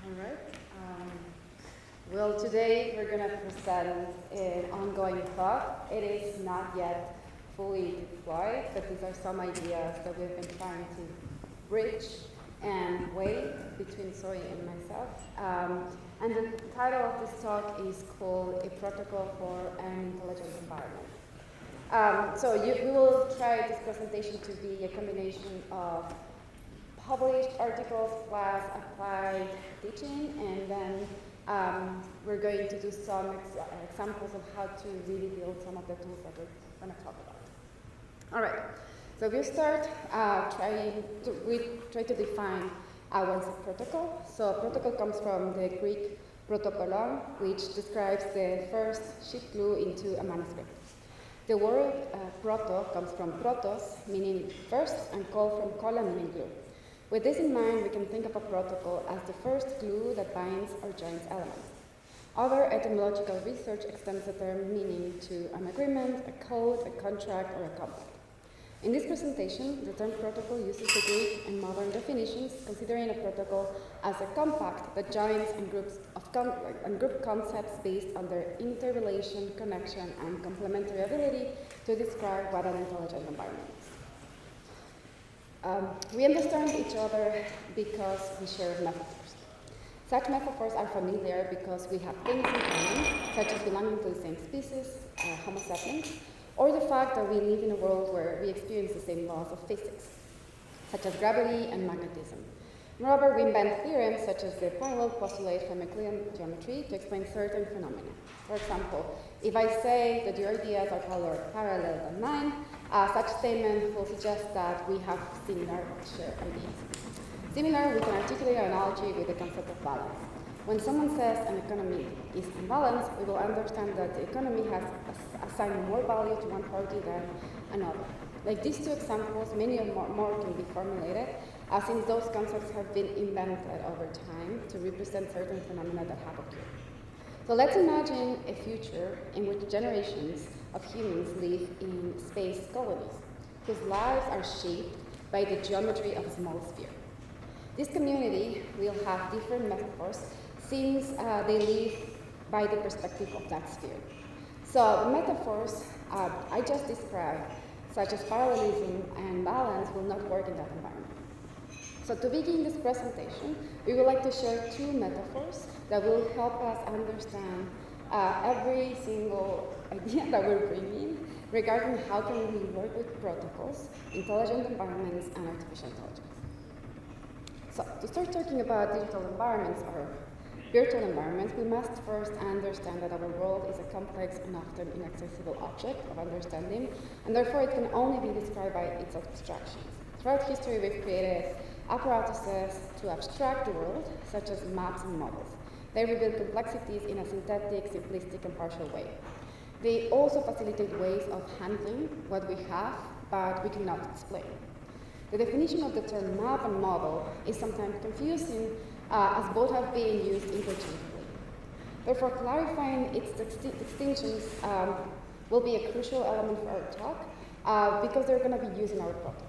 All right. Well, today we're going to present an ongoing thought. It is not yet fully deployed, but these are some ideas that we've been trying to bridge and weigh between Zoe and myself. And the title of this talk is called A Protocol for an Intelligent Environment. We will try this presentation to be a combination of published articles plus applied teaching, and then we're going to do some examples of how to really build some of the tools that we're going to talk about. All right, so we'll start we try to define what is a protocol. So protocol comes from the Greek protokolon, which describes the first sheet glue into a manuscript. The word proto comes from protos, meaning first, and kol from kola, meaning glue. With this in mind, we can think of a protocol as the first glue that binds or joins elements. Other etymological research extends the term meaning to an agreement, a code, a contract, or a compact. In this presentation, the term protocol uses the Greek and modern definitions, considering a protocol as a compact that joins and group concepts based on their interrelation, connection, and complementary ability to describe what an intelligent environment is. We understand each other because we share metaphors. Such metaphors are familiar because we have things in common, such as belonging to the same species, Homo sapiens, or the fact that we live in a world where we experience the same laws of physics, such as gravity and magnetism. Moreover, we invent theorems such as the parallel postulate from Euclidean geometry to explain certain phenomena. For example, if I say that your ideas are parallel than mine, such statement will suggest that we have similar shared ideas. Similar, we can articulate an analogy with the concept of balance. When someone says an economy is imbalanced, we will understand that the economy has assigned more value to one party than another. Like these two examples, many more can be formulated, since those concepts have been invented over time to represent certain phenomena that have occurred. So let's imagine a future in which generations of humans live in space colonies, whose lives are shaped by the geometry of a small sphere. This community will have different metaphors since they live by the perspective of that sphere. So the metaphors I just described, such as parallelism and balance, will not work in that environment. So to begin this presentation, we would like to share two metaphors that will help us understand every single idea that we're bringing regarding how can we work with protocols, intelligent environments, and artificial intelligence. So to start talking about digital environments or virtual environments, we must first understand that our world is a complex and often inaccessible object of understanding, and therefore it can only be described by its abstractions. Throughout history, we've created apparatuses to abstract the world, such as maps and models. They reveal complexities in a synthetic, simplistic, and partial way. They also facilitate ways of handling what we have, but we cannot explain. The definition of the term map and model is sometimes confusing, as both have been used interchangeably. Therefore, clarifying its distinctions will be a crucial element for our talk, because they're going to be used in our protocol.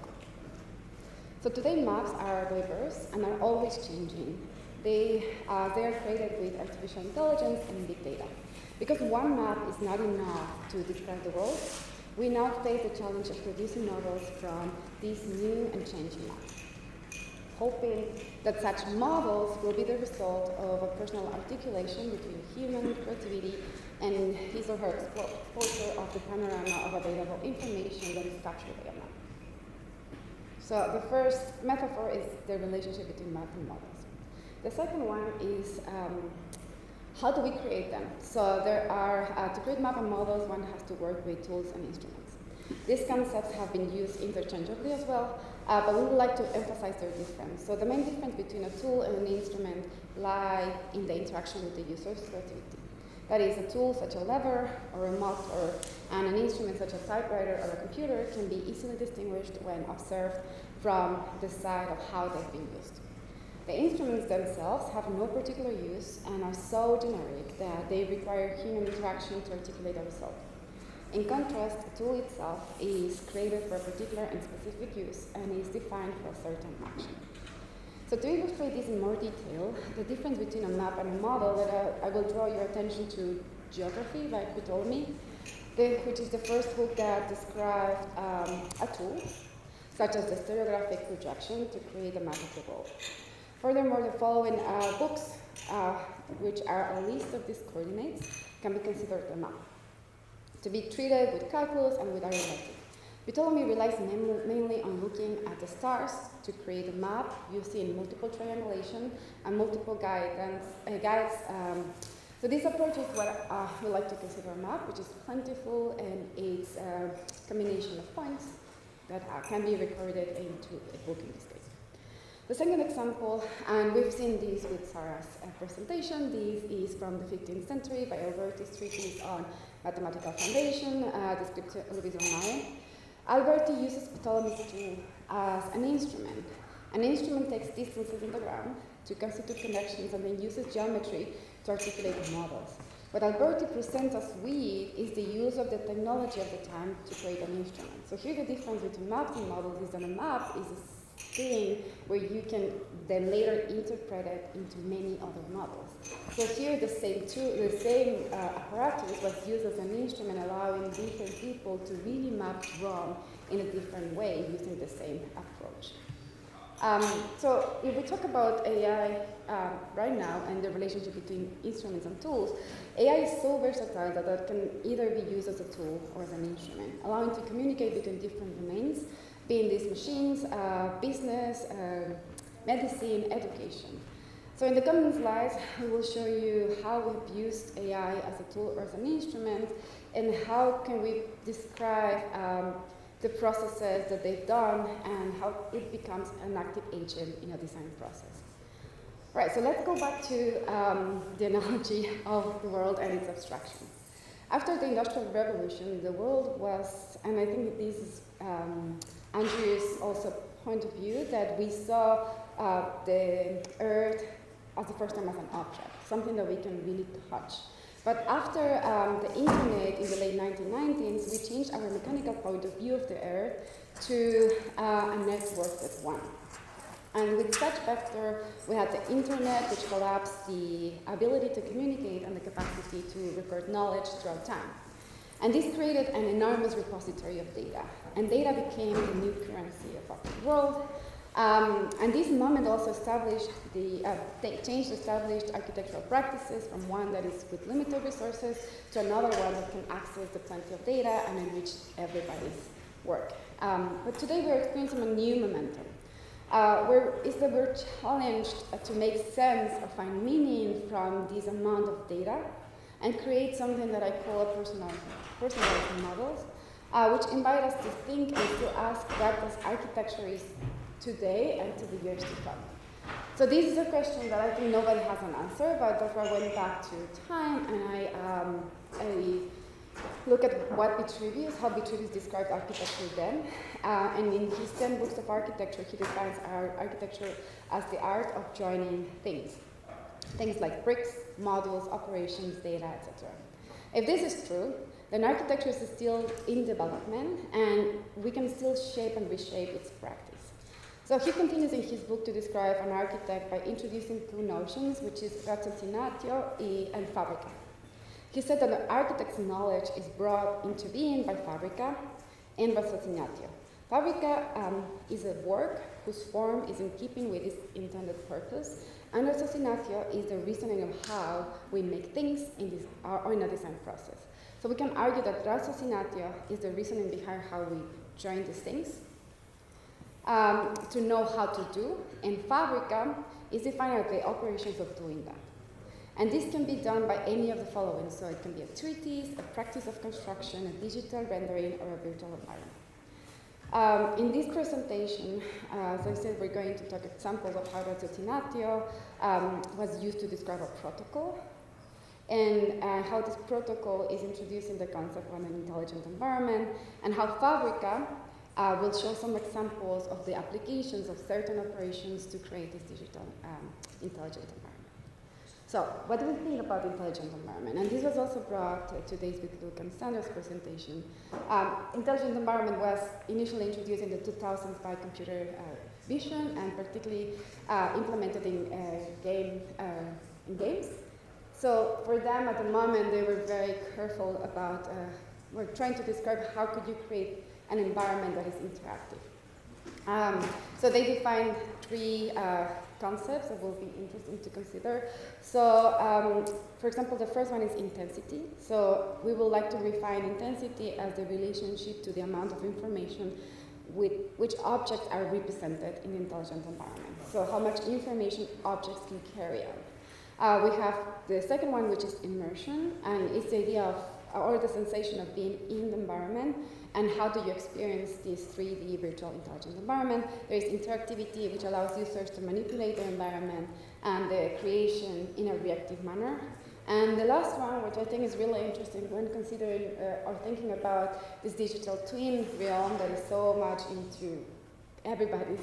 So today, maps are diverse and are always changing. They are created with artificial intelligence and big data. Because one map is not enough to describe the world, we now face the challenge of producing models from these new and changing maps, hoping that such models will be the result of a personal articulation between human creativity and his or her exposure of the panorama of available information that is captured by a map. So the first metaphor is the relationship between map and models. The second one is how do we create them? So there are, to create map and models, one has to work with tools and instruments. These concepts have been used interchangeably as well, but we would like to emphasize their difference. So the main difference between a tool and an instrument lie in the interaction with the user's creativity. That is, a tool such as a lever or a mouse and an instrument such as a typewriter or a computer can be easily distinguished when observed from the side of how they've been used. The instruments themselves have no particular use and are so generic that they require human interaction to articulate a result. In contrast, a tool itself is created for a particular and specific use and is defined for a certain action. So to illustrate this in more detail, the difference between a map and a model, that I will draw your attention to Geography by Ptolemy, which is the first book that described a tool, such as the stereographic projection, to create a map of the world. Furthermore, the following books, which are a list of these coordinates, can be considered a map, to be treated with calculus and with arithmetic. Ptolemy relies mainly on looking at the stars to create a map using multiple triangulation and multiple guides. So this approach is what we like to consider a map, which is plentiful, and it's a combination of points that can be recorded into a book in this case. The second example, and we've seen this with Sarah's presentation, this is from the 15th century by Alberti's treatise on mathematical foundation, description Luis Romano. Alberti uses Ptolemy's tool as an instrument. An instrument takes distances in the ground to constitute connections and then uses geometry to articulate models. What Alberti presents us with is the use of the technology of the time to create an instrument. So here the difference between maps and models is that a map is a thing where you can then later interpret it into many other models. So here the same apparatus was used as an instrument, allowing different people to really map wrong in a different way using the same approach. So if we talk about AI right now and the relationship between instruments and tools, AI is so versatile that it can either be used as a tool or as an instrument, allowing to communicate between different domains, being these machines, business, medicine, education. So in the coming slides, we will show you how we've used AI as a tool or as an instrument, and how can we describe the processes that they've done and how it becomes an active agent in a design process. Right, so let's go back to the analogy of the world and its abstraction. After the Industrial Revolution, the world was, and I think this is Andrew's also point of view, that we saw the Earth as the first time as an object, something that we can really touch. But after the internet in the late 1990s, we changed our mechanical point of view of the Earth to a networked one. And with such vector, we had the internet, which collapsed the ability to communicate and the capacity to record knowledge throughout time. And this created an enormous repository of data. And data became the new currency of the world. And this moment also established changed established architectural practices from one that is with limited resources to another one that can access the plenty of data and enrich everybody's work. But today we're experiencing a new momentum. We're challenged to make sense or find meaning from this amount of data and create something that I call personalized models, which invite us to think and to ask what does architecture is today and to the years to come. So this is a question that I think nobody has an answer, but therefore I went back to time and I look at how Vitruvius described architecture then. And in his 10 books of architecture, he defines our architecture as the art of joining things. Things like bricks, modules, operations, data, etc. If this is true, then architecture is still in development and we can still shape and reshape its practice. So he continues in his book to describe an architect by introducing two notions, which is raziocinatio and fabrica. He said that an architect's knowledge is brought into being by fabrica and raziocinatio. Fabrica is a work whose form is in keeping with its intended purpose, and raziocinatio is the reasoning of how we make things in a design process. So we can argue that raziocinatio is the reasoning behind how we join these things, to know how to do, and fabrica is defining the operations of doing that. And this can be done by any of the following. So it can be a treatise, a practice of construction, a digital rendering, or a virtual environment. In this presentation, as I said, we're going to talk examples of how raziocinatio was used to describe a protocol, and how this protocol is introducing the concept of an intelligent environment, and how fabrica will show some examples of the applications of certain operations to create this digital intelligent environment. So, what do we think about intelligent environment? And this was also brought to today's with Luke and Sanders' presentation. Intelligent environment was initially introduced in the 2000s by computer vision and particularly implemented in games. So for them at the moment, they were very careful about, we're trying to describe how could you create an environment that is interactive. So they defined three concepts that will be interesting to consider. So, for example, the first one is intensity. So we would like to refine intensity as the relationship to the amount of information with which objects are represented in the intelligent environment. So how much information objects can carry out. We have the second one, which is immersion, and it's the idea of, or the sensation of being in the environment, and how do you experience this 3D virtual intelligent environment. There is interactivity, which allows users to manipulate their environment, and the creation in a reactive manner. And the last one, which I think is really interesting when considering or thinking about this digital twin realm that is so much into everybody's,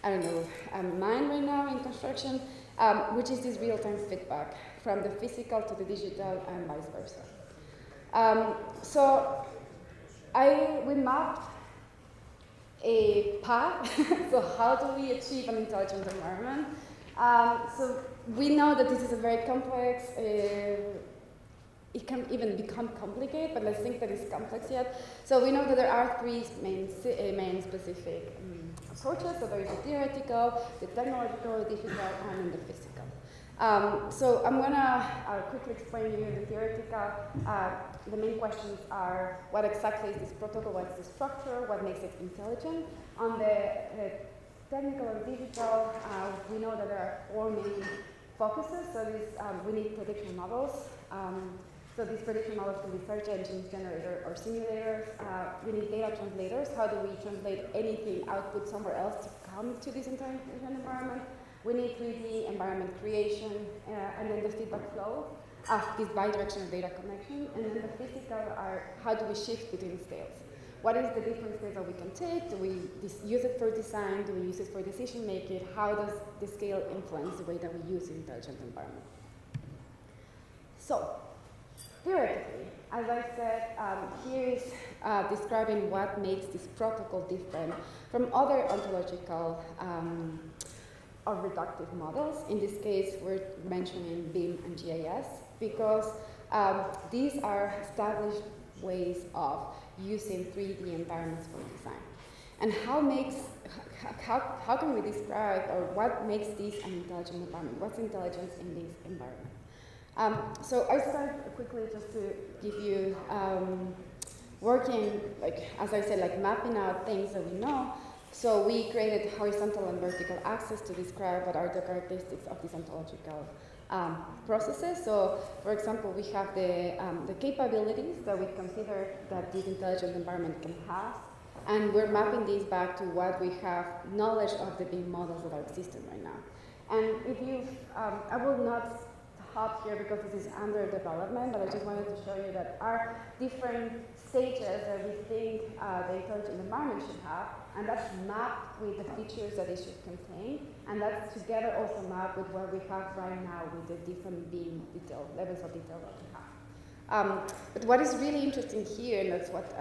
mind right now in construction, which is this real-time feedback from the physical to the digital and vice versa. So we mapped a path. So how do we achieve an intelligent environment? So we know that this is a very complex, it can even become complicated, but let's think that it's complex yet. So we know that there are three main specific approaches. So there is the theoretical, the technological, the digital, and the physical. So I'm gonna quickly explain to you the theoretical. The main questions are, what exactly is this protocol, what's the structure, what makes it intelligent? On the technical or digital, we know that there are four main focuses. So we need prediction models. So these prediction models can be search engines, generator, or simulators. We need data translators. How do we translate anything output somewhere else to come to this intelligent environment? We need 3D environment creation, and then the feedback flow of this bidirectional data connection. And then the physical are, how do we shift between scales? What is the different scales that we can take? Do we use it for design? Do we use it for decision making? How does the scale influence the way that we use the intelligent environment? So, theoretically, as I said, here is describing what makes this protocol different from other ontological or reductive models. In this case, we're mentioning BIM and GIS because these are established ways of using 3D environments for design. And how can we describe, or what makes this an intelligent environment? What's intelligence in this environment? So I start quickly just to give you working, like as I said, like mapping out things that we know. So we created horizontal and vertical axes to describe what are the characteristics of these ontological processes. So, for example, we have the capabilities that we consider that this intelligent environment can have, and we're mapping these back to what we have knowledge of the BIM models that are existing right now. And if you, I will not stop here because this is under development, but I just wanted to show you that our different stages that we think the intelligent environment should have, and that's mapped with the features that it should contain, and that's together also mapped with what we have right now with the different BIM detail, levels of detail that we have. But what is really interesting here, and that's what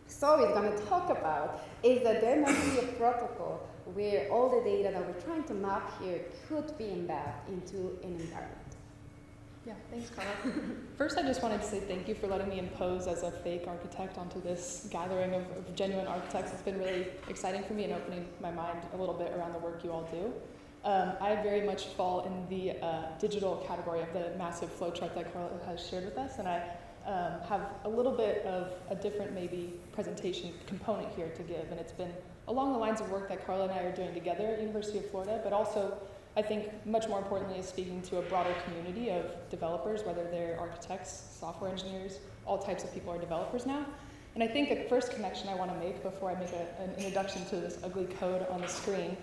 Zoe is going to talk about, is that there must be a protocol where all the data that we're trying to map here could be embedded into an environment. Yeah, thanks, Karla. First, I just wanted to say thank you for letting me impose as a fake architect onto this gathering of genuine architects. It's been really exciting for me and opening my mind a little bit around the work you all do. I very much fall in the digital category of the massive flowchart that Karla has shared with us, and I have a little bit of a different maybe presentation component here to give, and it's been along the lines of work that Karla and I are doing together at University of Florida, but also I think much more importantly is speaking to a broader community of developers, whether they're architects, software engineers, all types of people are developers now. And I think a first connection I want to make before I make an introduction to this ugly code on the screen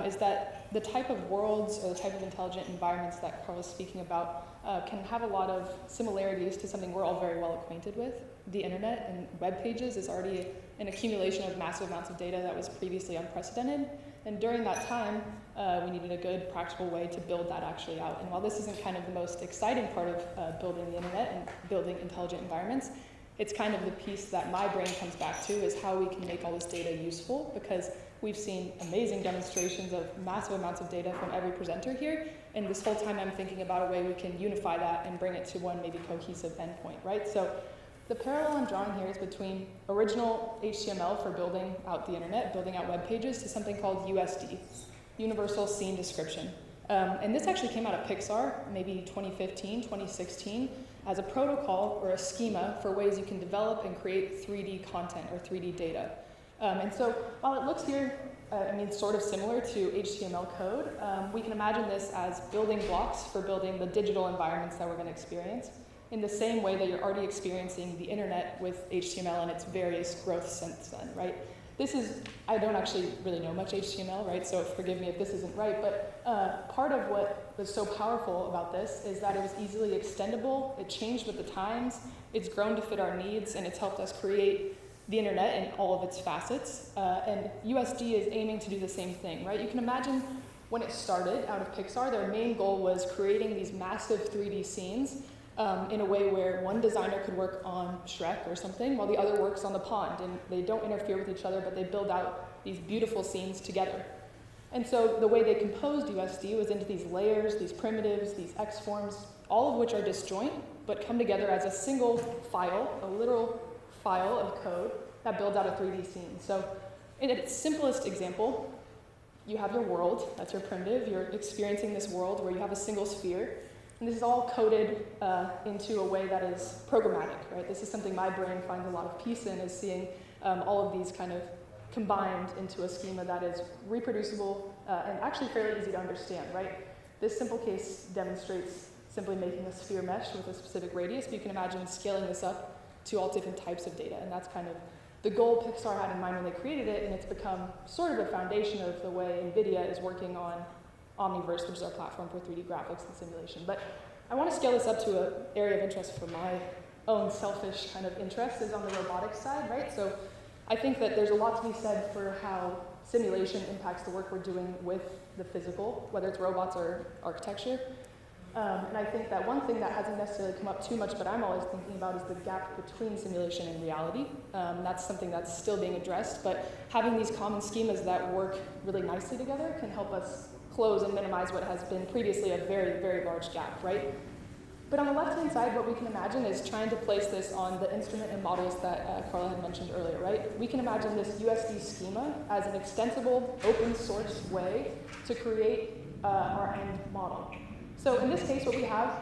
is that the type of worlds or the type of intelligent environments that Karla's speaking about can have a lot of similarities to something we're all very well acquainted with. The internet and web pages is already an accumulation of massive amounts of data that was previously unprecedented. And during that time, we needed a good practical way to build that actually out. And while this isn't kind of the most exciting part of building the internet and building intelligent environments, it's kind of the piece that my brain comes back to, is how we can make all this data useful, because we've seen amazing demonstrations of massive amounts of data from every presenter here. And this whole time I'm thinking about a way we can unify that and bring it to one maybe cohesive endpoint, right? So the parallel I'm drawing here is between original HTML for building out the internet, building out web pages, to something called USD, Universal Scene Description. And this actually came out of Pixar, maybe 2015, 2016, as a protocol or a schema for ways you can develop and create 3D content or 3D data. And so while it looks here, sort of similar to HTML code, we can imagine this as building blocks for building the digital environments that we're going to experience, in the same way that you're already experiencing the internet with HTML and its various growth since then, right? This is, I don't actually really know much HTML, right? So forgive me if this isn't right, but part of what was so powerful about this is that it was easily extendable, it changed with the times, it's grown to fit our needs, and it's helped us create the internet in all of its facets. And USD is aiming to do the same thing, right? You can imagine when it started out of Pixar, their main goal was creating these massive 3D scenes in a way where one designer could work on Shrek or something while the other works on the pond, and they don't interfere with each other, but they build out these beautiful scenes together. And so the way they composed USD was into these layers, these primitives, these X-forms, all of which are disjoint, but come together as a single file, a literal file of code that builds out a 3D scene. So in its simplest example, you have your world, that's your primitive, you're experiencing this world where you have a single sphere. And this is all coded into a way that is programmatic, right? This is something my brain finds a lot of peace in, is seeing all of these kind of combined into a schema that is reproducible and actually fairly easy to understand, right? This simple case demonstrates simply making a sphere mesh with a specific radius, but you can imagine scaling this up to all different types of data. And that's kind of the goal Pixar had in mind when they created it, and it's become sort of a foundation of the way NVIDIA is working on Omniverse, which is our platform for 3D graphics and simulation. But I want to scale this up to an area of interest for my own selfish kind of interest, is on the robotics side, right? So I think that there's a lot to be said for how simulation impacts the work we're doing with the physical, whether it's robots or architecture. And I think that one thing that hasn't necessarily come up too much, but I'm always thinking about, is the gap between simulation and reality. That's something that's still being addressed, but having these common schemas that work really nicely together can help us close and minimize what has been previously a very, very large gap, right? But on the left-hand side, what we can imagine is trying to place this on the instrument and models that Karla had mentioned earlier, right? We can imagine this USD schema as an extensible, open source way to create our end model. So in this case, what we have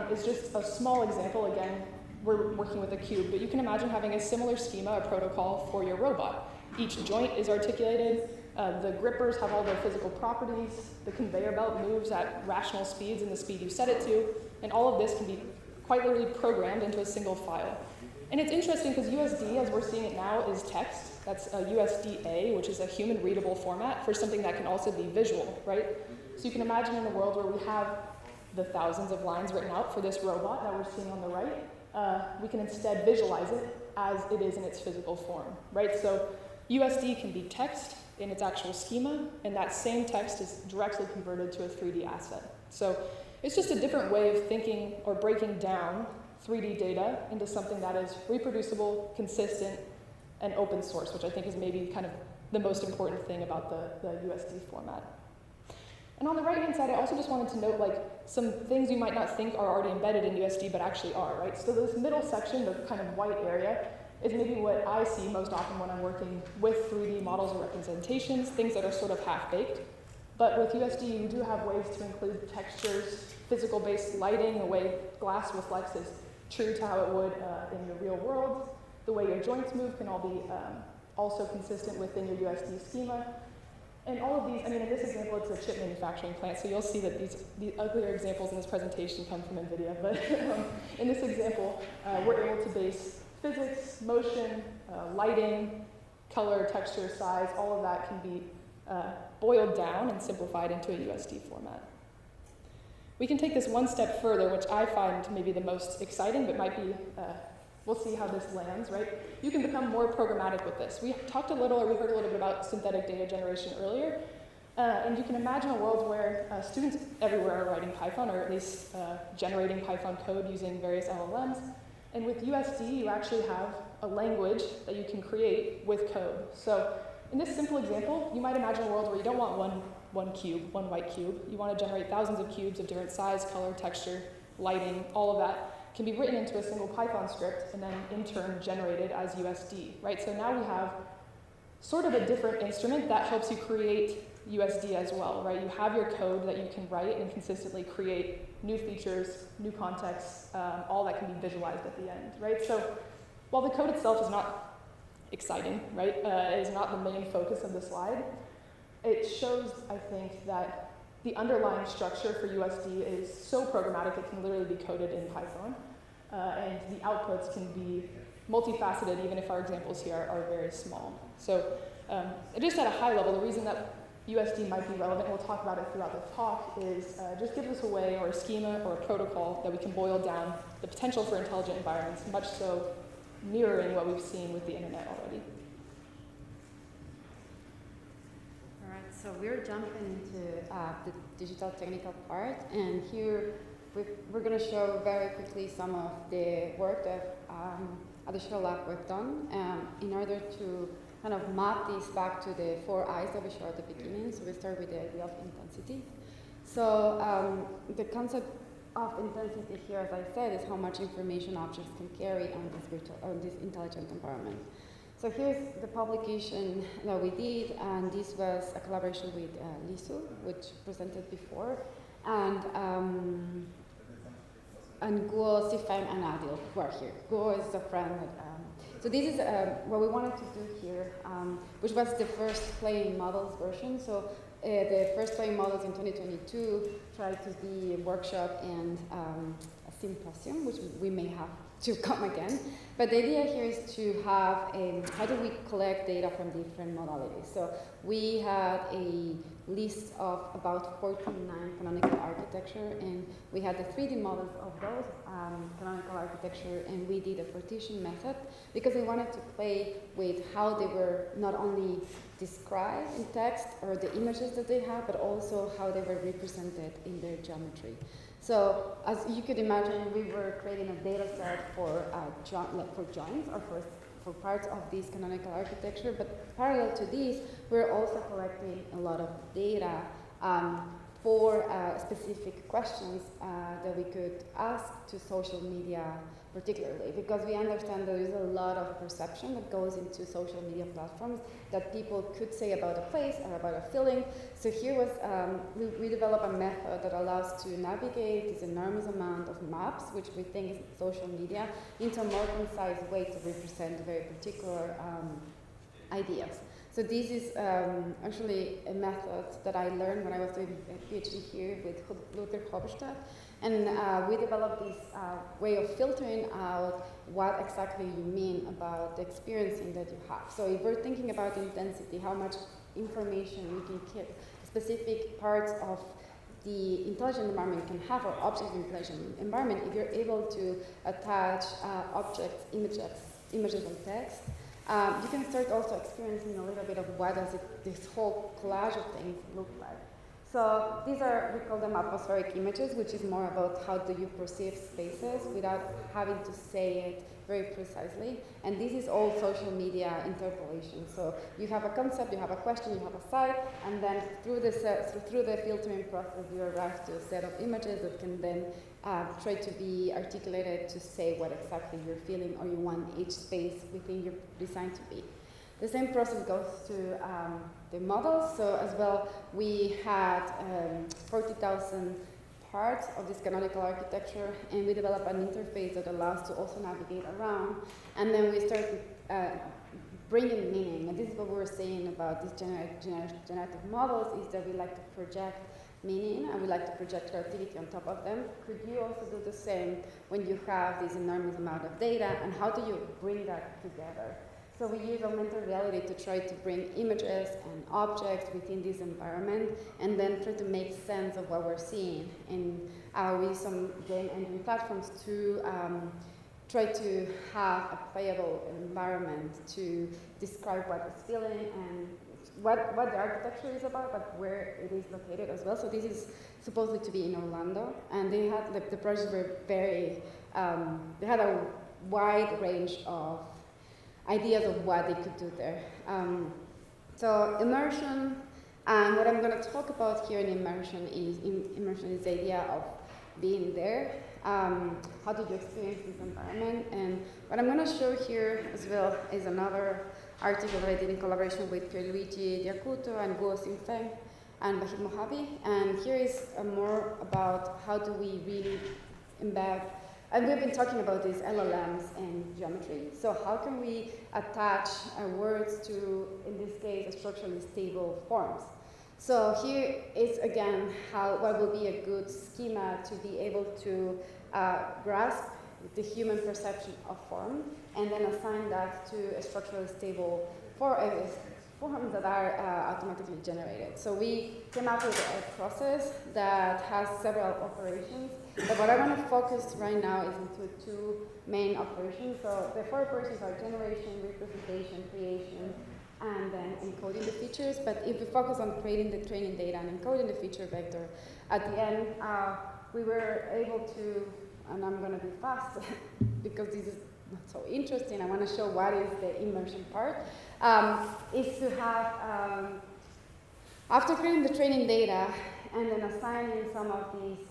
is just a small example. Again, we're working with a cube, but you can imagine having a similar schema, a protocol for your robot. Each joint is articulated, the grippers have all their physical properties, the conveyor belt moves at rational speeds and the speed you set it to, and all of this can be quite literally programmed into a single file. And it's interesting because USD, as we're seeing it now, is text. That's a USDA, which is a human readable format for something that can also be visual, right? So you can imagine in a world where we have the thousands of lines written out for this robot that we're seeing on the right, we can instead visualize it as it is in its physical form, right? So USD can be text in its actual schema, and that same text is directly converted to a 3D asset. So it's just a different way of thinking or breaking down 3D data into something that is reproducible, consistent, and open source, which I think is maybe kind of the most important thing about the USD format. And on the right-hand side, I also just wanted to note some things you might not think are already embedded in USD, but actually are, right? So this middle section, the kind of white area, is maybe what I see most often when I'm working with 3D models or representations, things that are sort of half-baked. But with USD, you do have ways to include textures, physical-based lighting, the way glass reflects is true to how it would in the real world. The way your joints move can all be also consistent within your USD schema. And all of these, in this example, it's a chip manufacturing plant, so you'll see that the uglier examples in this presentation come from NVIDIA. But in this example, we're able to base physics, motion, lighting, color, texture, size, all of that can be boiled down and simplified into a USD format. We can take this one step further, which I find maybe the most exciting, but might be we'll see how this lands, right? You can become more programmatic with this. We heard a little bit about synthetic data generation earlier, and you can imagine a world where students everywhere are writing Python, or at least generating Python code using various LLMs. And with USD, you actually have a language that you can create with code. So in this simple example, you might imagine a world where you don't want one cube, one white cube. You want to generate thousands of cubes of different size, color, texture, lighting, all of that can be written into a single Python script and then in turn generated as USD, right? So now we have sort of a different instrument that helps you create USD as well, right? You have your code that you can write and consistently create new features, new contexts, all that can be visualized at the end, right? So while the code itself is not exciting, right? It is not the main focus of the slide. It shows, I think, that the underlying structure for USD is so programmatic it can literally be coded in Python, and the outputs can be multifaceted even if our examples here are very small. So just at a high level, the reason that USD might be relevant, and we'll talk about it throughout the talk, is just gives us a way or a schema or a protocol that we can boil down the potential for intelligent environments, much so mirroring what we've seen with the internet already. All right, so we're jumping into the digital technical part, and here we're going to show very quickly some of the work that at the Shell Lab we've done in order to kind of map this back to the 4 I's that we showed at the beginning. So we start with the idea of intensity. So the concept of intensity here, as I said, is how much information objects can carry on this intelligent environment. So here's the publication that we did, and this was a collaboration with Lisu, which presented before, and Guo, Sifan, and Adil, who are here. Guo is a friend. So this is what we wanted to do here, which was the first playing models version. So the first playing models in 2022 tried to be a workshop and a symposium, which we may have to come again. But the idea here is to have how do we collect data from different modalities. So we had a list of about 49 canonical architecture, and we had the 3D models of those canonical architecture, and we did a partition method because we wanted to play with how they were not only described in text or the images that they have, but also how they were represented in their geometry. So as you could imagine, we were creating a data set for joints or for parts of this canonical architecture, but parallel to this, we're also collecting a lot of data for specific questions that we could ask to social media particularly, because we understand there is a lot of perception that goes into social media platforms that people could say about a place or about a feeling. So here was, we developed a method that allows to navigate this enormous amount of maps, which we think is social media, into a more concise way to represent very particular ideas. So this is actually a method that I learned when I was doing a PhD here with Luther Hofstadt. And we developed this way of filtering out what exactly you mean about the experiencing that you have. So if we're thinking about intensity, how much information we can keep, specific parts of the intelligent environment can have, or object intelligent environment, if you're able to attach objects, images and text, you can start also experiencing a little bit of what does this whole collage of things look like. So these are, we call them atmospheric images, which is more about how do you perceive spaces without having to say it very precisely. And this is all social media interpolation. So you have a concept, you have a question, you have a site, and then through the filtering process, you arrive to a set of images that can then try to be articulated to say what exactly you're feeling or you want each space within your design to be. The same process goes to the models. So as well, we had 40,000 parts of this canonical architecture, and we developed an interface that allows to also navigate around. And then we started bringing meaning. And this is what we were saying about these generative models, is that we like to project meaning and we like to project creativity on top of them. Could you also do the same when you have this enormous amount of data, and how do you bring that together? So we use augmented reality to try to bring images and objects within this environment and then try to make sense of what we're seeing. And we use some game engine platforms to try to have a playable environment to describe what it's feeling and what the architecture is about, but where it is located as well. So this is supposedly to be in Orlando, and they had the projects were very, they had a wide range of ideas of what they could do there. So immersion, and what I'm going to talk about here in immersion is the idea of being there. How did you experience this environment? And what I'm going to show here as well is another article that I did in collaboration with Pierluigi Diacuto and Guo Xingfeng and Bahid Mojave. And here is more about how do we really embed, and we've been talking about these LLMs and geometry. So how can we attach words to, in this case, structurally stable forms? So here is again what will be a good schema to be able to grasp the human perception of form and then assign that to a structurally stable forms that are automatically generated. So we came up with a process that has several operations, but what I want to focus right now is into two main operations. So the four operations are generation, representation, creation, and then encoding the features. But if we focus on creating the training data and encoding the feature vector, at the end, we were able to, and I'm going to be fast because this is not so interesting. I want to show what is the immersion part, is to have, after creating the training data and then assigning some of these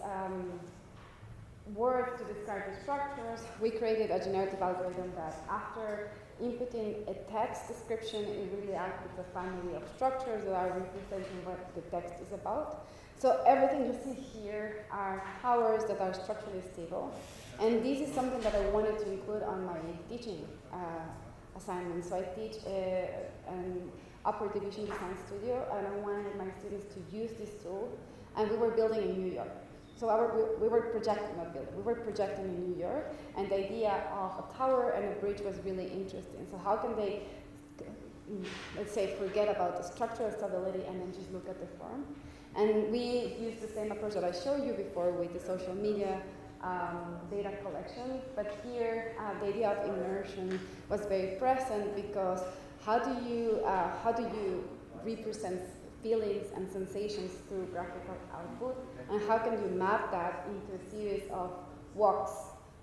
words to describe the structures, we created a generative algorithm that after inputting a text description, it really acts as a family of structures that are representing what the text is about. So everything you see here are powers that are structurally stable. And this is something that I wanted to include on my teaching assignment. So I teach an upper division design studio, and I wanted my students to use this tool. And we were building in New York. So we were projecting, not building, we were projecting in New York, and the idea of a tower and a bridge was really interesting. So how can they, let's say, forget about the structural stability and then just look at the form? And we used the same approach that I showed you before with the social media data collection, but here the idea of immersion was very present because how do you represent feelings and sensations through graphical output, and how can you map that into a series of walks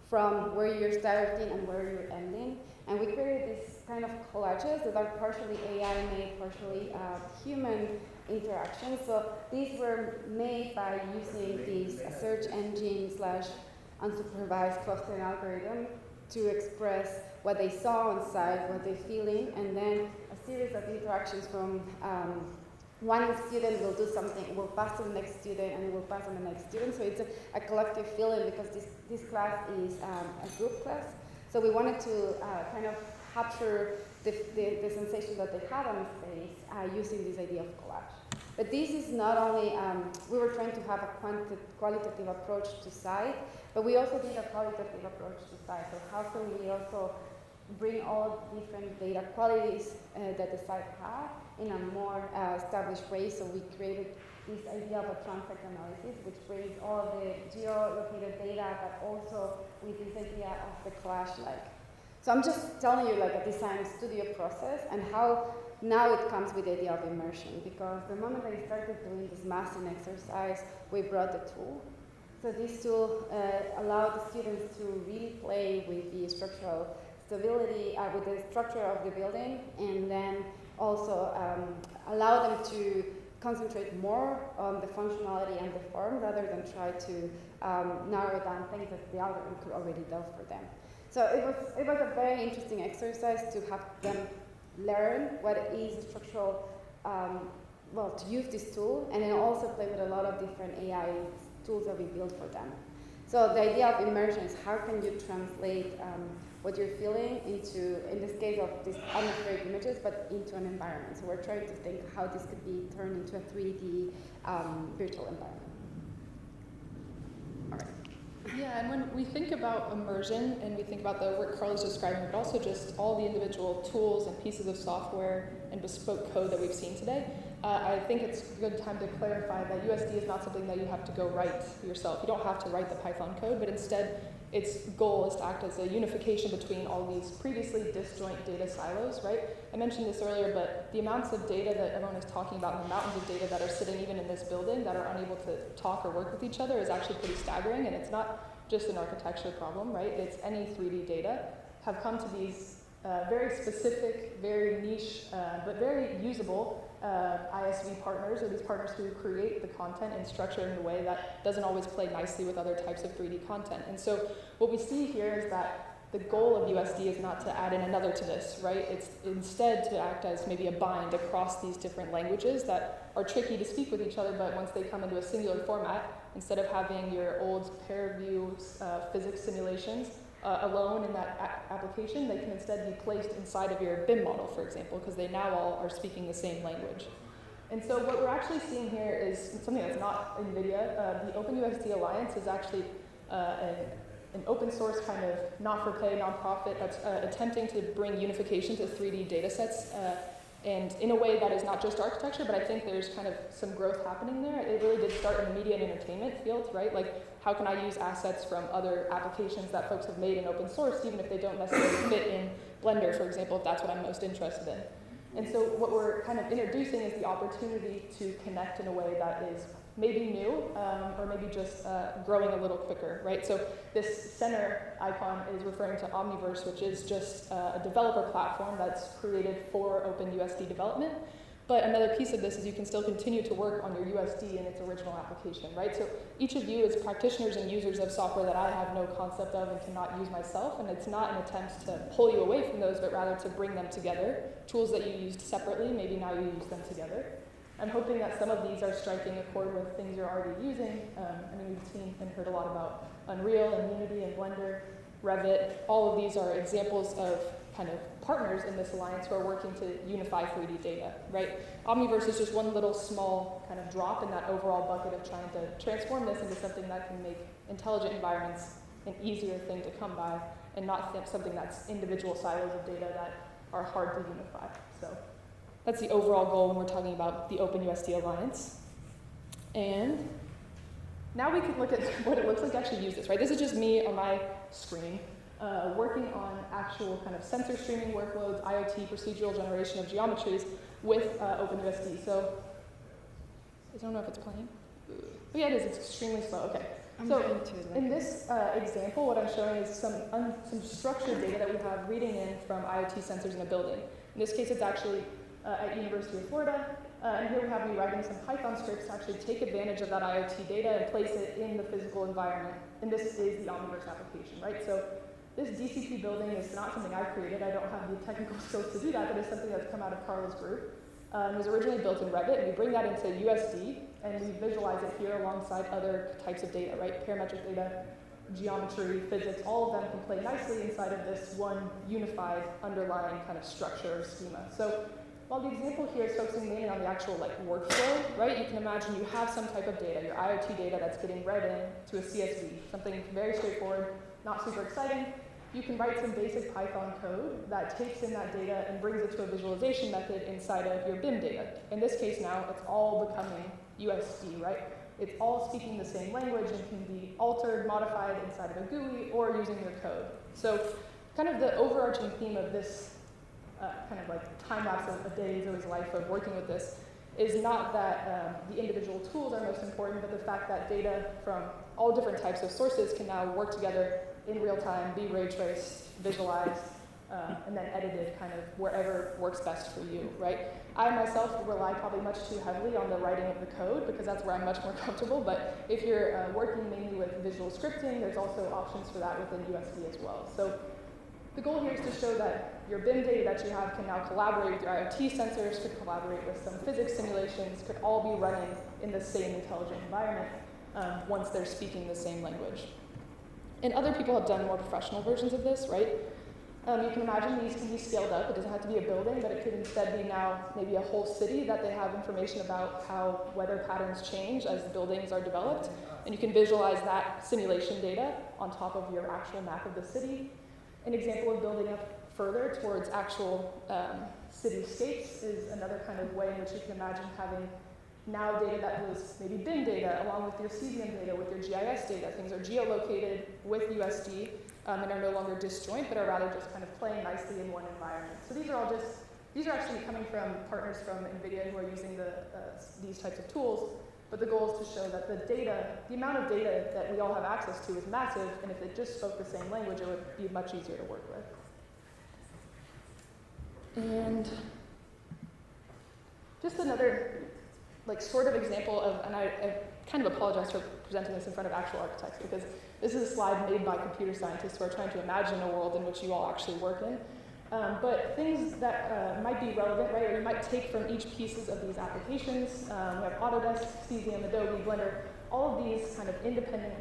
from where you're starting and where you're ending? And we created these kind of collages that are partially AI made, partially human interactions. So these were made by using these search engine / unsupervised clustering algorithm to express what they saw on site, what they're feeling, and then a series of interactions from one student will do something, it will pass to the next student, and it will pass on the next student. So it's a collective feeling because this class is a group class. So we wanted to kind of capture the sensation that they had on the face using this idea of collage. But this is not only, we were trying to have a qualitative approach to site, but we also did a qualitative approach to site. So how can we also bring all different data qualities that the site had in a more established way? So we created this idea of a transect analysis, which brings all of the geolocated data, but also with this idea of the collage-like. So I'm just telling you like a design studio process and how now it comes with the idea of immersion, because the moment I started doing this massing exercise, we brought the tool. So this tool allowed the students to really play with the structural stability, with the structure of the building, and then also allow them to concentrate more on the functionality and the form rather than try to narrow down things that the algorithm could already do for them. So it was a very interesting exercise to have them learn what is structural, to use this tool, and then also play with a lot of different AI tools that we built for them. So the idea of immersion is how can you translate what you're feeling into, in this case of these atmospheric images, but into an environment. So we're trying to think how this could be turned into a 3D virtual environment. All right. Yeah, and when we think about immersion and we think about the work Karla's describing, but also just all the individual tools and pieces of software and bespoke code that we've seen today, I think it's a good time to clarify that USD is not something that you have to go write yourself. You don't have to write the Python code, but instead its goal is to act as a unification between all these previously disjoint data silos, right? I mentioned this earlier, but the amounts of data that everyone is talking about and the mountains of data that are sitting even in this building that are unable to talk or work with each other is actually pretty staggering, and it's not just an architecture problem, right? It's any 3D data have come to these very specific, very niche, but very usable ISV partners, or these partners who create the content and structure in a way that doesn't always play nicely with other types of 3D content. And so what we see here is that the goal of USD is not to add in another to this, right? It's instead to act as maybe a bind across these different languages that are tricky to speak with each other, but once they come into a singular format, instead of having your old pair view physics simulations alone in that application, they can instead be placed inside of your BIM model, for example, because they now all are speaking the same language. And so what we're actually seeing here is something that's not NVIDIA. The OpenUSD Alliance is actually an open source kind of not-for-pay nonprofit that's attempting to bring unification to 3D data sets and in a way that is not just architecture, but I think there's kind of some growth happening there. It really did start in the media and entertainment field, right? Like, how can I use assets from other applications that folks have made in open source, even if they don't necessarily fit in Blender, for example, if that's what I'm most interested in. And so what we're kind of introducing is the opportunity to connect in a way that is maybe new, or maybe just growing a little quicker, right? So this center icon is referring to Omniverse, which is just a developer platform that's created for OpenUSD development. But another piece of this is you can still continue to work on your USD in its original application, right? So each of you is practitioners and users of software that I have no concept of and cannot use myself, and it's not an attempt to pull you away from those, but rather to bring them together. Tools that you used separately, maybe now you use them together. I'm hoping that some of these are striking a chord with things you're already using. I mean, we've seen and heard a lot about Unreal and Unity and Blender, Revit. All of these are examples of kind of partners in this alliance who are working to unify 3D data, right? Omniverse is just one little small kind of drop in that overall bucket of trying to transform this into something that can make intelligent environments an easier thing to come by and not something that's individual silos of data that are hard to unify. So that's the overall goal when we're talking about the OpenUSD Alliance. And now we can look at what it looks like to actually use this, right? This is just me on my screen working on actual kind of sensor streaming workloads, IoT, procedural generation of geometries with OpenUSD. So I don't know if it's playing. Oh yeah, it is. It's extremely slow. Okay. So in this example, what I'm showing is some structured data that we have reading in from IoT sensors in a building. In this case, it's actually at University of Florida. And here we have me writing some Python scripts to actually take advantage of that IoT data and place it in the physical environment. And this is the Omniverse application, right? So this DCP building is not something I created. I don't have the technical skills to do that, but it's something that's come out of Karla's group. It was originally built in Revit, and we bring that into USD, and we visualize it here alongside other types of data, right? Parametric data, geometry, physics, all of them can play nicely inside of this one unified underlying kind of structure or schema. So while the example here is focusing mainly on the actual workflow, right? You can imagine you have some type of data, your IoT data that's getting read in to a CSV, something very straightforward, not super exciting. You can write some basic Python code that takes in that data and brings it to a visualization method inside of your BIM data. In this case now, it's all becoming USD, right? It's all speaking the same language and can be altered, modified inside of a GUI or using your code. So kind of the overarching theme of this kind of time-lapse of a day's always life of working with this is not that the individual tools are most important, but the fact that data from all different types of sources can now work together in real time, be ray traced, visualized, and then edited kind of wherever works best for you, right? I myself rely probably much too heavily on the writing of the code because that's where I'm much more comfortable, but if you're working mainly with visual scripting, there's also options for that within USD as well. So the goal here is to show that your BIM data that you have can now collaborate with your IoT sensors, could collaborate with some physics simulations, could all be running in the same intelligent environment once they're speaking the same language. And other people have done more professional versions of this, right? You can imagine these can be scaled up. It doesn't have to be a building, but it could instead be now maybe a whole city that they have information about how weather patterns change as buildings are developed. And you can visualize that simulation data on top of your actual map of the city. An example of building up further towards actual cityscapes is another kind of way in which you can imagine having now data that was maybe bin data, along with your cesium data, with your GIS data. Things are geolocated with USD and are no longer disjoint, but are rather just kind of playing nicely in one environment. So these are actually coming from partners from NVIDIA who are using these types of tools. But the goal is to show that the amount of data that we all have access to is massive, and if they just spoke the same language, it would be much easier to work with. And just another sort of example of, and I kind of apologize for presenting this in front of actual architects, because this is a slide made by computer scientists who are trying to imagine a world in which you all actually work in. But things that might be relevant, right, or you might take from each pieces of these applications. We have Autodesk, Cesium, Adobe, Blender. All of these kind of independent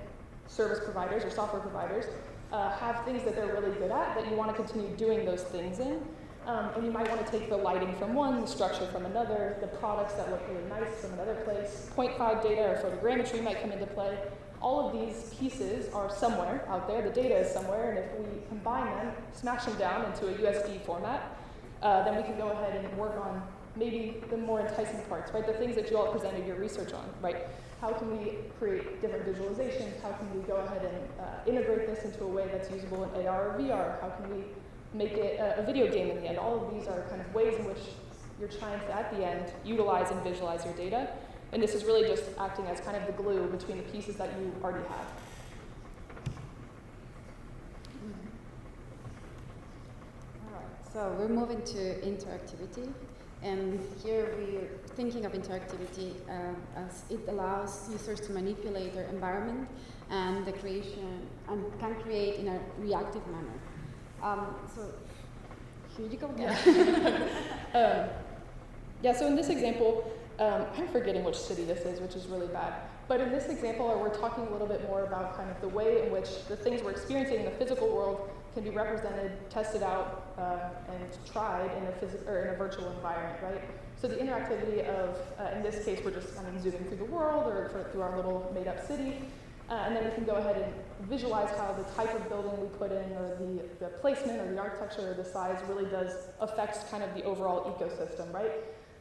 service providers or software providers have things that they're really good at that you want to continue doing those things in. And you might want to take the lighting from one, the structure from another, the products that look really nice from another place. Point cloud data or photogrammetry might come into play. All of these pieces are somewhere out there. The data is somewhere, and if we combine them, smash them down into a USD format, then we can go ahead and work on maybe the more enticing parts, right? The things that you all presented your research on, right? How can we create different visualizations? How can we go ahead and integrate this into a way that's usable in AR or VR? How can we make it a video game in the end? All of these are kind of ways in which you're trying to, at the end, utilize and visualize your data. And this is really just acting as kind of the glue between the pieces that you already have. All right, so we're moving to interactivity. And here we're thinking of interactivity as it allows users to manipulate their environment and the creation, and can create in a reactive manner. So here you go again. So in this example, I'm forgetting which city this is, which is really bad. But in this example, we're talking a little bit more about kind of the way in which the things we're experiencing in the physical world can be represented, tested out, and tried in a virtual environment, right? So the interactivity of, in this case, we're just zooming through the world or through our little made-up city. And then we can go ahead and visualize how the type of building we put in, or the placement, or the architecture, or the size really does affect kind of the overall ecosystem, right?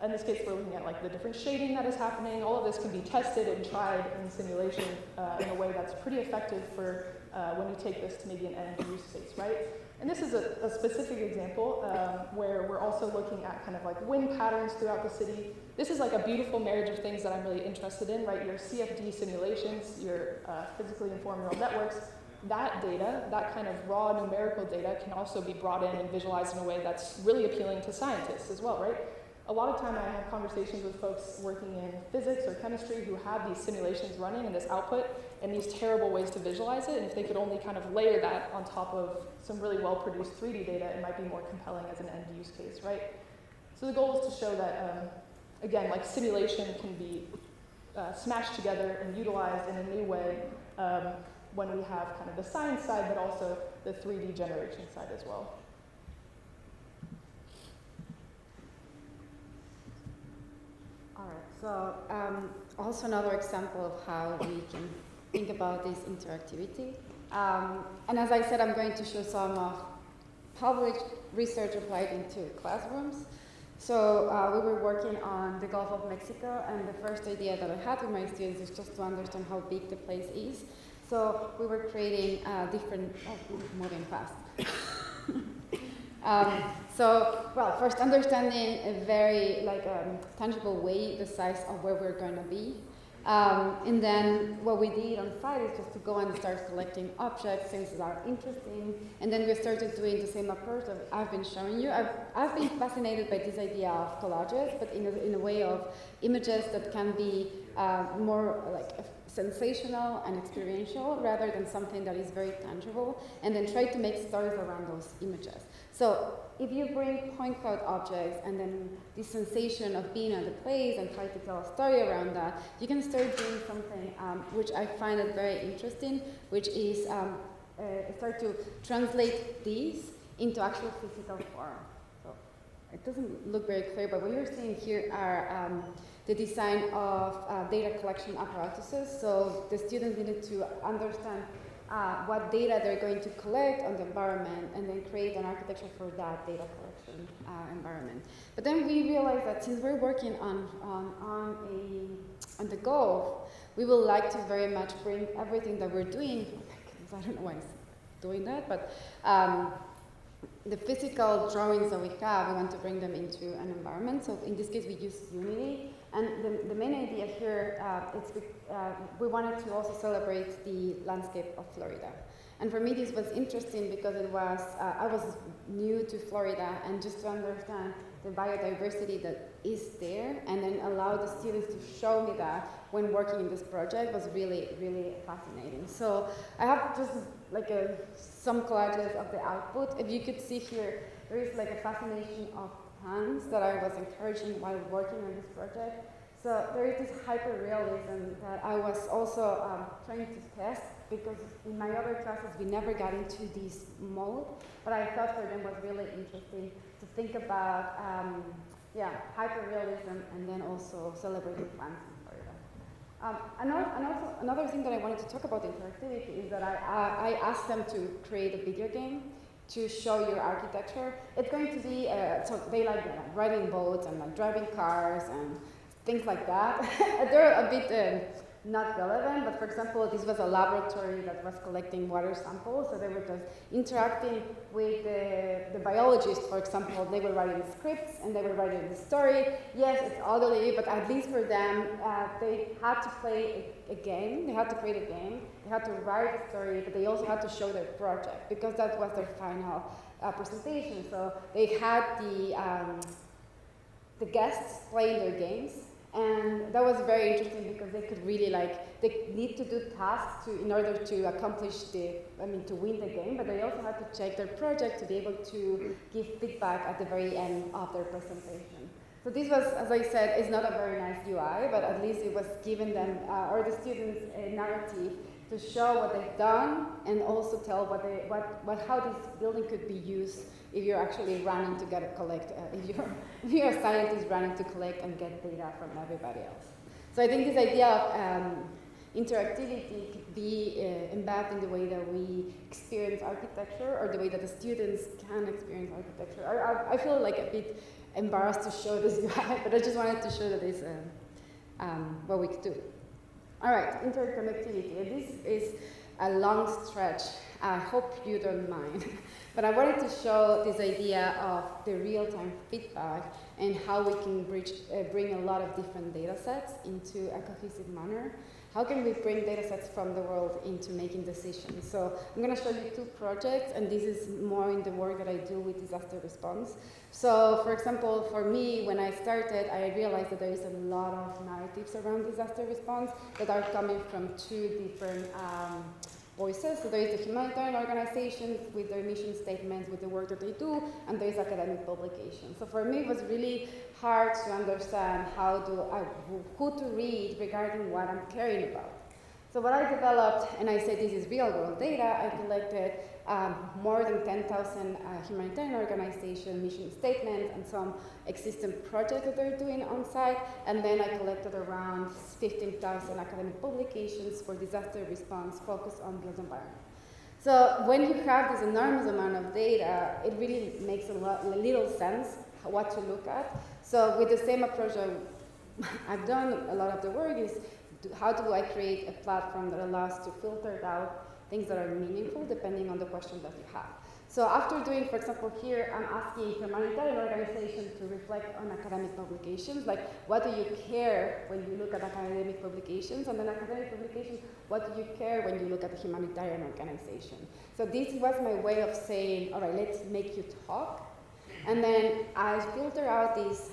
In this case, we're looking at the different shading that is happening. All of this can be tested and tried in simulation in a way that's pretty effective for when you take this to maybe an end use case, right? And this is a specific example where we're also looking at kind of wind patterns throughout the city. This is a beautiful marriage of things that I'm really interested in, right? Your CFD simulations, your physically informed neural networks, that data, that kind of raw numerical data can also be brought in and visualized in a way that's really appealing to scientists as well, right? A lot of time I have conversations with folks working in physics or chemistry who have these simulations running and this output and these terrible ways to visualize it, and if they could only kind of layer that on top of some really well-produced 3D data, it might be more compelling as an end use case, right? So the goal is to show that, again, simulation can be smashed together and utilized in a new way when we have kind of the science side, but also the 3D generation side as well. All right, so also another example of how we can think about this interactivity. And as I said, I'm going to show some of public research applied into classrooms. So we were working on the Gulf of Mexico, and the first idea that I had with my students is just to understand how big the place is. So we were creating moving fast. First understanding a very tangible way the size of where we're going to be. And then what we did on site is just to go and start collecting objects, things that are interesting. And then we started doing the same approach that I've been showing you. I've been fascinated by this idea of collages, but in a way of images that can be more sensational and experiential rather than something that is very tangible, and then try to make stories around those images. So if you bring point cloud objects and then this sensation of being at the place and try to tell a story around that, you can start doing something which I find it very interesting, which is start to translate these into actual physical form. So it doesn't look very clear, but what you're seeing here are the design of data collection apparatuses. So the students needed to understand what data they're going to collect on the environment, and then create an architecture for that data collection environment. But then we realized that since we're working on the Gulf, we would like to very much bring everything that we're doing. I don't know why I'm doing that, but the physical drawings that we have, we want to bring them into an environment. So in this case, we use Unity. And the main idea here we wanted to also celebrate the landscape of Florida. And for me, this was interesting because it was, I was new to Florida, and just to understand the biodiversity that is there, and then allow the students to show me that when working in this project was really, really fascinating. So I have just like some collages of the output. If you could see here, there is like a fascination of plants that I was encouraging while working on this project. So there is this hyper-realism that I was also trying to test, because in my other classes we never got into this mode, but I thought for them was really interesting to think about hyper-realism and then also celebrating plants in Florida. Another thing that I wanted to talk about interactivity is that I asked them to create a video game to show your architecture. It's going to be, so they like riding boats and like driving cars and things like that. They're a bit not relevant, but for example, this was a laboratory that was collecting water samples, so they were just interacting with the biologists, for example. They were writing scripts and they were writing the story. Yes, it's ugly, but at least for them, they had to play a game, they had to create a game, they had to write a story, but they also had to show their project, because that was their final presentation. So they had the guests playing their games. And that was very interesting because they could really they need to do tasks in order to accomplish to win the game, but they also had to check their project to be able to give feedback at the very end of their presentation. So this was, as I said, is not a very nice UI, but at least it was giving them, or the students, a narrative to show what they've done and also tell how this building could be used if you're actually running to collect, if you're a scientist running to collect and get data from everybody else. So I think this idea of interactivity could be embedded in the way that we experience architecture, or the way that the students can experience architecture. I feel like a bit embarrassed to show this UI, but I just wanted to show that this what we could do. All right, interconnectivity. This is a long stretch. I hope you don't mind. But I wanted to show this idea of the real-time feedback and how we can bring a lot of different data sets into a cohesive manner. How can we bring data sets from the world into making decisions? So I'm going to show you two projects, and this is more in the work that I do with disaster response. So for example, for me, when I started, I realized that there is a lot of narratives around disaster response that are coming from two different voices. So there is the humanitarian organizations with their mission statements, with the work that they do, and there is academic publications. So for me, it was really hard to understand who to read regarding what I'm caring about. So what I developed, and I said this is real world data, I collected more than 10,000 humanitarian organization mission statements and some existing projects that they're doing on site, and then I collected around 15,000 academic publications for disaster response focused on built environment. So when you have this enormous amount of data, it really makes a little sense what to look at. So with the same approach I've done a lot of the work is how do I create a platform that allows to filter out things that are meaningful depending on the question that you have. So after doing, for example, here, I'm asking humanitarian organizations to reflect on academic publications, like what do you care when you look at academic publications, and then academic publications, what do you care when you look at a humanitarian organization? So this was my way of saying, all right, let's make you talk. And then I filter out these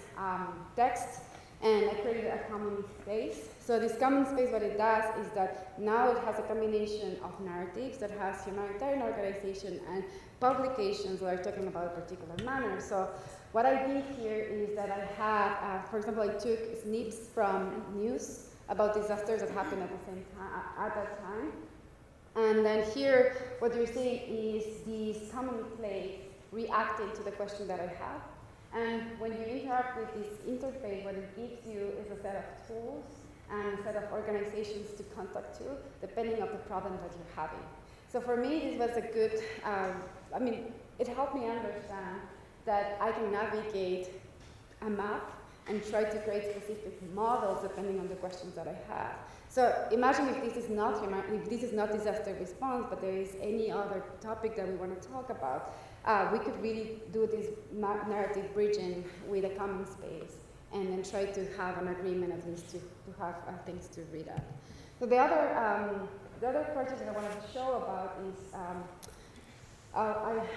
texts, and I created a common space. So this common space, what it does is that now it has a combination of narratives that has humanitarian organization and publications that are talking about a particular manner. So what I did here is that I had, for example, I took snips from news about disasters that happened at the same time, at that time. And then here, what you're seeing is these common plays reacting to the question that I have. And when you interact with this interface, what it gives you is a set of tools and a set of organizations to contact to, depending on the problem that you're having. So for me, this was a good, it helped me understand that I can navigate a map and try to create specific models depending on the questions that I have. So imagine if this is not disaster response, but there is any other topic that we want to talk about, we could really do this narrative bridging with a common space and then try to have an agreement at least to have things to read at. So the other project that I wanted to show about is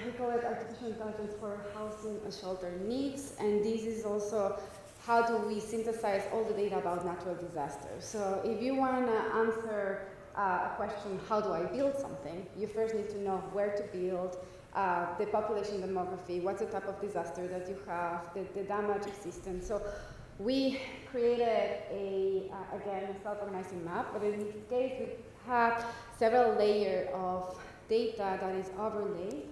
we call it artificial intelligence for housing and shelter needs, and this is also how do we synthesize all the data about natural disasters. So if you want to answer a question, how do I build something, you first need to know where to build, the population demography, what's the type of disaster that you have, the damage existence. So we created again, a self-organizing map, but in this case we have several layers of data that is overlaid,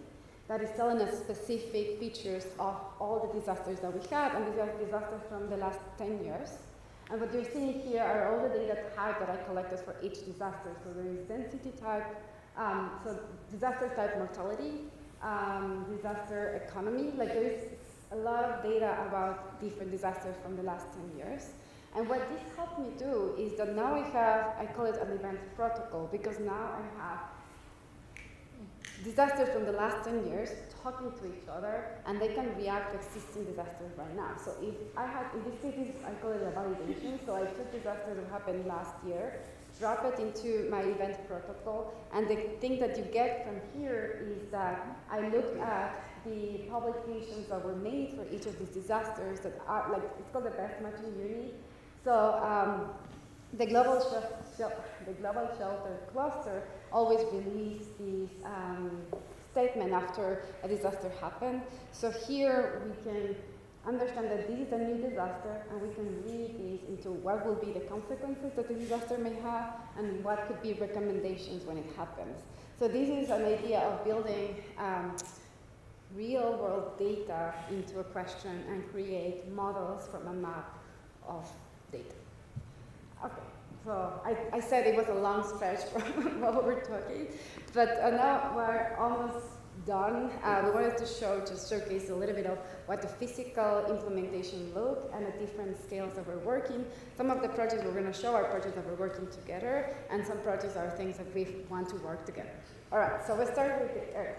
that is telling us specific features of all the disasters that we have, and these are disasters from the last 10 years. And what you're seeing here are all the data type that I collected for each disaster. So there is density type, so disaster type mortality, disaster economy, like there is a lot of data about different disasters from the last 10 years. And what this helped me do is that now I call it an event protocol, because now I have disasters from the last 10 years talking to each other, and they can react to existing disasters right now. So if I had, in this case, I call it a validation, so I took disasters that happened last year, drop it into my event protocol, and the thing that you get from here is that I look at the publications that were made for each of these disasters that are, like, it's called the best matching uni. So the Global Shelter Cluster always release this statement after a disaster happened. So here we can understand that this is a new disaster, and we can read this into what will be the consequences that the disaster may have, and what could be recommendations when it happens. So this is an idea of building real world data into a question and create models from a map of data. Okay. So I said it was a long stretch while we were talking, but now we're almost done. We wanted to showcase a little bit of what the physical implementation look and the different scales that we're working. Some of the projects we're going to show are projects that we're working together, and some projects are things that we want to work together. All right, so we'll start with the Earth.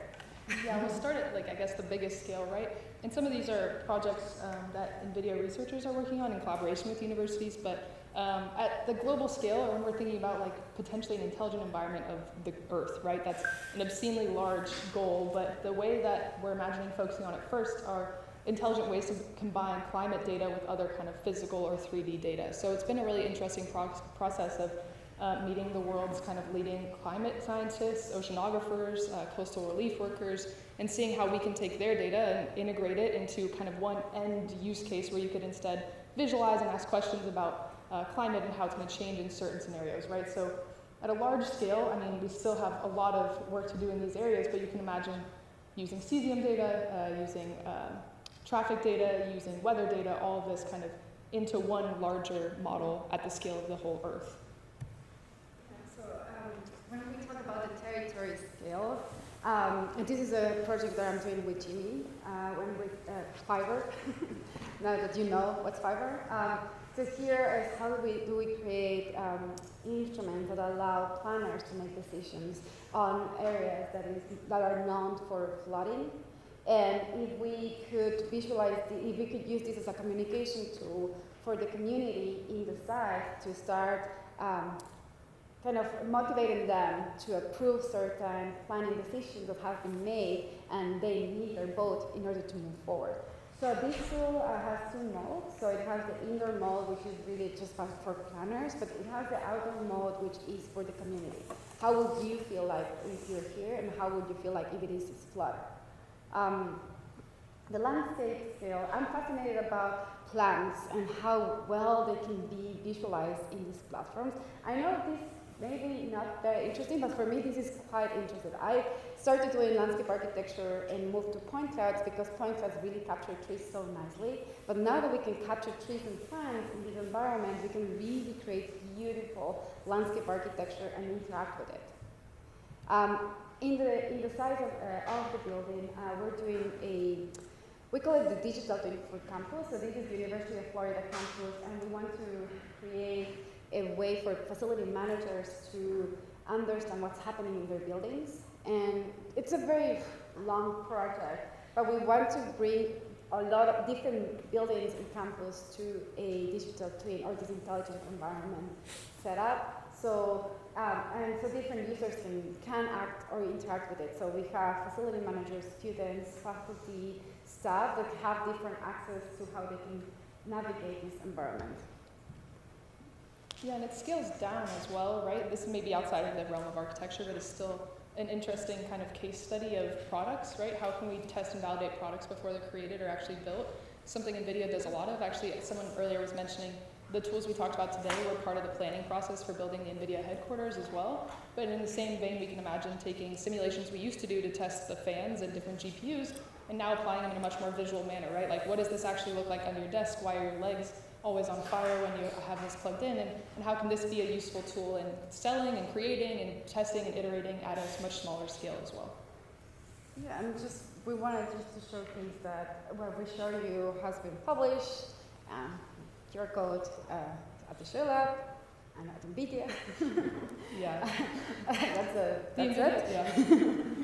Yeah, we'll start at, like, I guess the biggest scale, right? And some of these are projects that NVIDIA researchers are working on in collaboration with universities, but at the global scale, or when we're thinking about, like, potentially an intelligent environment of the Earth, right? That's an obscenely large goal, but the way that we're imagining focusing on it first are intelligent ways to combine climate data with other kind of physical or 3D data. So it's been a really interesting process of meeting the world's kind of leading climate scientists, oceanographers, coastal relief workers, and seeing how we can take their data and integrate it into kind of one end use case where you could instead visualize and ask questions about climate and how it's going to change in certain scenarios, right? So at a large scale, I mean, we still have a lot of work to do in these areas, but you can imagine using cesium data, using traffic data, using weather data, all of this kind of into one larger model at the scale of the whole Earth. When we talk about the territory scale, and this is a project that I'm doing with Jimmy, with Fiverr, now that you know what's Fiverr. So here is how do we create instruments that allow planners to make decisions on areas that are known for flooding. And if we could if we could use this as a communication tool for the community in the site to start kind of motivating them to approve certain planning decisions that have been made, and they need their vote in order to move forward. So this tool has two modes. So it has the indoor mode, which is really just for planners, but it has the outdoor mode, which is for the community. How would you feel like if you're here, and how would you feel like if it is flooded? The landscape scale, I'm fascinated about plants and how well they can be visualized in these platforms. I know this maybe not very interesting, but for me this is quite interesting. I started doing landscape architecture and moved to point clouds because point clouds really capture trees so nicely. But now that we can capture trees and plants in this environment, we can really create beautiful landscape architecture and interact with it. In the size of the building, we're doing we call it the Digital 24 Campus. So this is the University of Florida campus, and we want to create a way for facility managers to understand what's happening in their buildings. And it's a very long project, but we want to bring a lot of different buildings in campus to a digital twin or this intelligent environment setup. So, and so different users can act or interact with it. So we have facility managers, students, faculty, staff that have different access to how they can navigate this environment. Yeah, and it scales down as well, right? This may be outside of the realm of architecture, but it's still an interesting kind of case study of products, right? How can we test and validate products before they're created or actually built? Something NVIDIA does a lot of. Actually, someone earlier was mentioning the tools we talked about today were part of the planning process for building the NVIDIA headquarters as well. But in the same vein, we can imagine taking simulations we used to do to test the fans and different GPUs and now applying them in a much more visual manner, right? Like, what does this actually look like on your desk? Why are your legs always on fire when you have this plugged in? And how can this be a useful tool in selling and creating and testing and iterating at a much smaller scale as well? Yeah, and we wanted just to showcase that what we show you has been published. QR code at the show lab and at NVIDIA. Yeah. that's it. Yeah.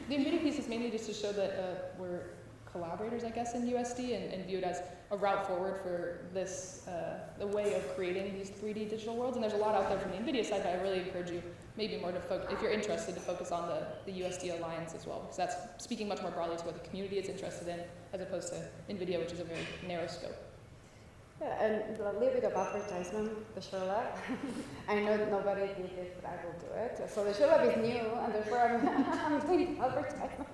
The NVIDIA piece is mainly just to show that we're collaborators, I guess, in USD and view it as a route forward for this, the way of creating these 3D digital worlds. And there's a lot out there from the NVIDIA side, but I really encourage you maybe more to focus, if you're interested, to focus on the USD Alliance as well, because that's speaking much more broadly to what the community is interested in, as opposed to NVIDIA, which is a very narrow scope. Yeah, and a little bit of advertisement, the show lab. I know nobody did this, but I will do it. So the show lab is new, and therefore I'm doing advertisement.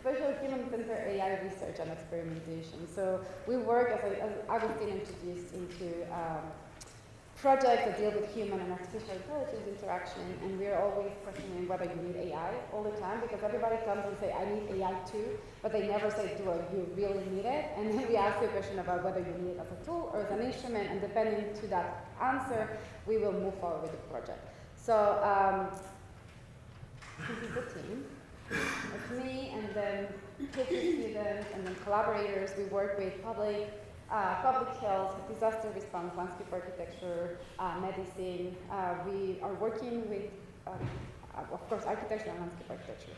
Special Human Centered AI Research and Experimentation. So we work, as Agustin introduced, into projects that deal with human and artificial intelligence interaction, and we're always questioning whether you need AI all the time, because everybody comes and say, I need AI too, but they never say, do you really need it? And then we ask the question about whether you need it as a tool or as an instrument, and depending to that answer, we will move forward with the project. So this is the team. It's me, and then 50 students, and then collaborators. We work with public health, disaster response, landscape architecture, medicine. We are working with, of course, architecture and landscape architecture.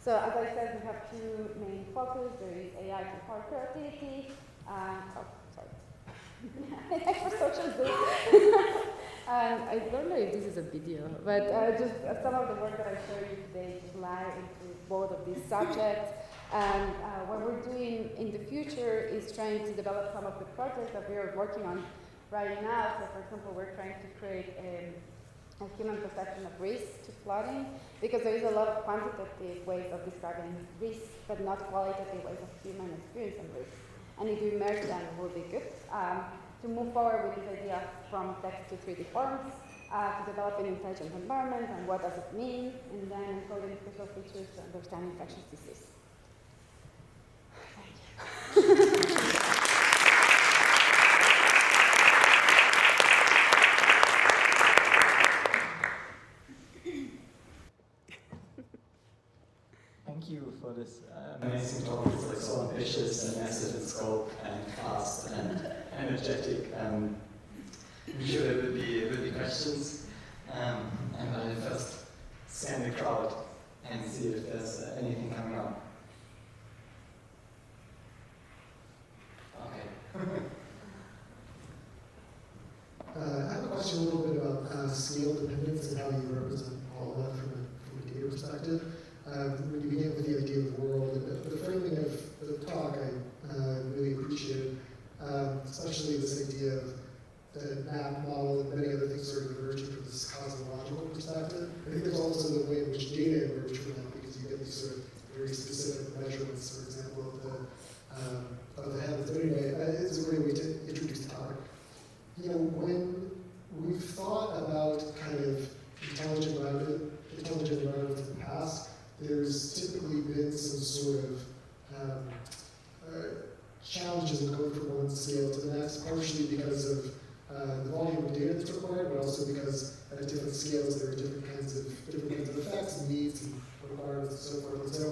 So as I said, we have two main focus. There is AI to power creativity. AI for social good. And I don't know if this is a video, but just some of the work that I showed you today just lie into both of these subjects. And what we're doing in the future is trying to develop some of the projects that we are working on right now. So, for example, we're trying to create a human perception of risk to flooding, because there is a lot of quantitative ways of describing risk, but not qualitative ways of human experience and risk. And if you merge them, it will be good. To move forward with this idea from text to 3D forms, to develop an intelligent environment and what does it mean, and then encoding special features to understand infectious disease. Thank you for this amazing talk. It's like so ambitious and massive in scope and fast and energetic. I'm sure there will be questions. And I'll first scan the crowd and see if there's anything coming up. Okay. I have a question a little bit about scale dependence and how you represent all of that from a data perspective. When you begin with the idea of the world, and the framing of the talk I really appreciated, especially this idea of the map model and many other things sort of emerging from this cosmological perspective. I think there's also the way in which data emerge from that, because you get these sort of very specific measurements, for example, of the heavens. But anyway, it's a great way to introduce the topic. You know, when we've thought about kind of intelligent environments in the past, there's typically been some sort of challenges in going from one scale to the next, partially because of the volume of data that's required, but also because at different scales there are different kinds of effects and needs environments and so forth. And so,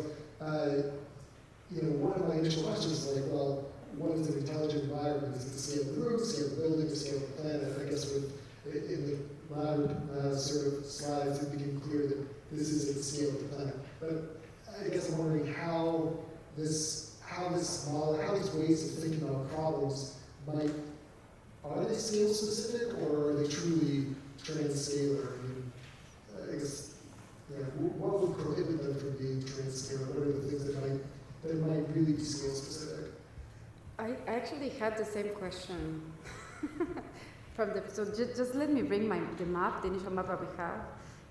one of my initial questions is like, well, what is an intelligent environment? Is it the scale of the room, scale of the building, the scale of the planet? I guess in the latter sort of slides, it became clear that this is at the scale of the planet. But I guess I'm wondering how these ways of thinking about problems are they scale specific or are they truly transscalar? I mean, I guess, what would prohibit them from being transscalar? What are the things that might really be scale specific? I actually had the same question so just let me bring the map, the initial map that we have.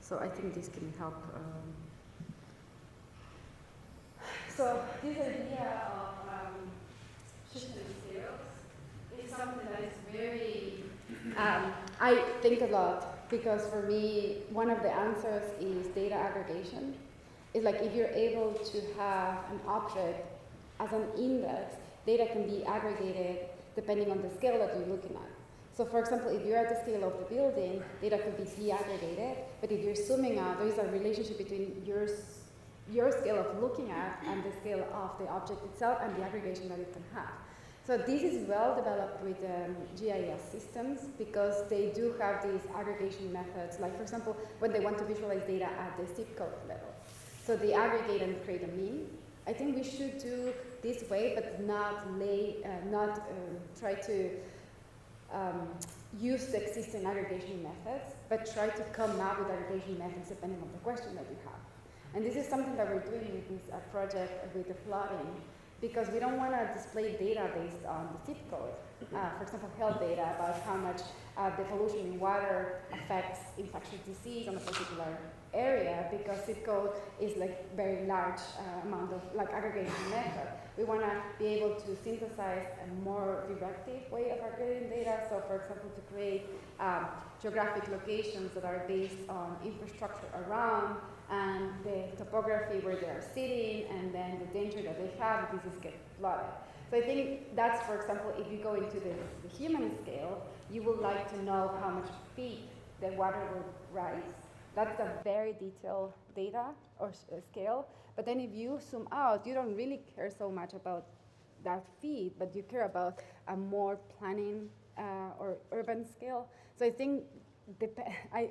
So I think this can help. So this idea of shifting scales is something that is very, I think a lot, because for me, one of the answers is data aggregation. It's like if you're able to have an object as an index, data can be aggregated depending on the scale that you're looking at. So for example, if you're at the scale of the building, data could be deaggregated, but if you're zooming out, there is a relationship between your scale of looking at and the scale of the object itself and the aggregation that it can have. So this is well developed with GIS systems because they do have these aggregation methods, like for example, when they want to visualize data at the zip code level. So they aggregate and create a mean. I think we should do this way, but not try to use the existing aggregation methods, but try to come up with aggregation methods depending on the question that you have. And this is something that we're doing with this project with the flooding, because we don't want to display data based on the zip code. For example, health data about how much the pollution in water affects infectious disease on a particular area, because zip code is like very large amount of like aggregation method. We want to be able to synthesize a more directive way of aggregating data. So for example, to create geographic locations that are based on infrastructure around and the topography where they are sitting, and then the danger that they have if this is get flooded. So I think that's, for example, if you go into the human scale, you would like to know how much feet the water will rise. That's a very detailed data or scale. But then if you zoom out, you don't really care so much about that feet, but you care about a more planning or urban scale. So I think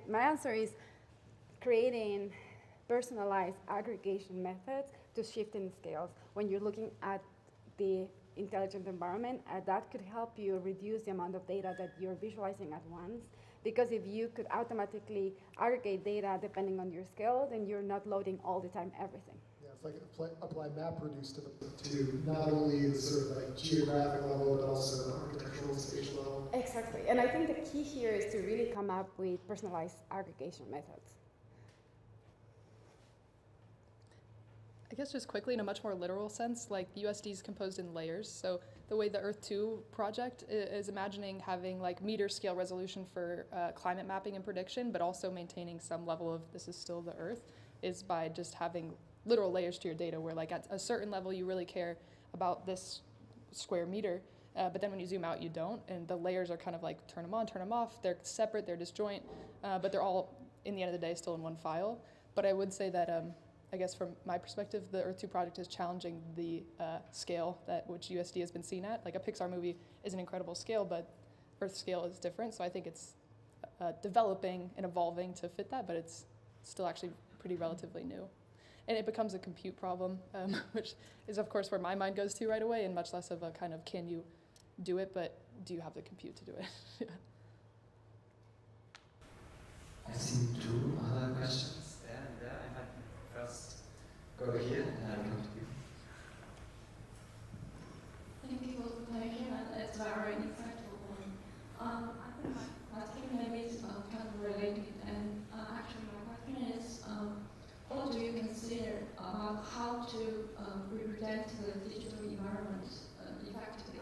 my answer is creating personalized aggregation methods to shift in scales when you're looking at the intelligent environment. That could help you reduce the amount of data that you're visualizing at once. Because if you could automatically aggregate data depending on your scale, then you're not loading all the time everything. Yeah, it's like apply MapReduce to not only the sort of like geographic level, but also the architectural and spatial level. Exactly. And I think the key here is to really come up with personalized aggregation methods. I guess just quickly, in a much more literal sense, like USD is composed in layers. So the way the Earth 2 project is imagining having like meter scale resolution for climate mapping and prediction, but also maintaining some level of this is still the Earth, is by just having literal layers to your data where like at a certain level you really care about this square meter, but then when you zoom out you don't, and the layers are kind of like turn them on, turn them off, they're separate, they're disjoint, but they're all, in the end of the day, still in one file. But I would say that I guess from my perspective, the Earth 2 project is challenging the scale that which USD has been seen at. Like a Pixar movie is an incredible scale, but Earth scale is different. So I think it's developing and evolving to fit that, but it's still actually pretty relatively new. And it becomes a compute problem, which is of course where my mind goes to right away, and much less of a kind of can you do it, but do you have the compute to do it? I've seen two other questions there and there. I might first go here and then come to you. Thank you for the presentation, and it's very insightful one. I think my question maybe is kind of related, and actually my question is, what do you consider about how to represent the digital environment effectively?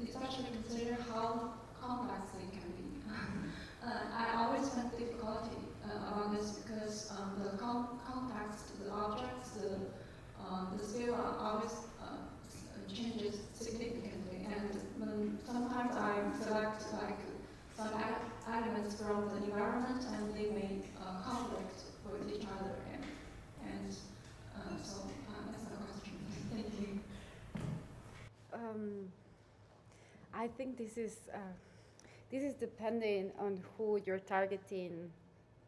Especially consider how complex it can be. I always find difficulty about this because the context, the objects, the scale always changes significantly, and sometimes I select like some elements from the environment and they may conflict with each other, I think this is depending on who you're targeting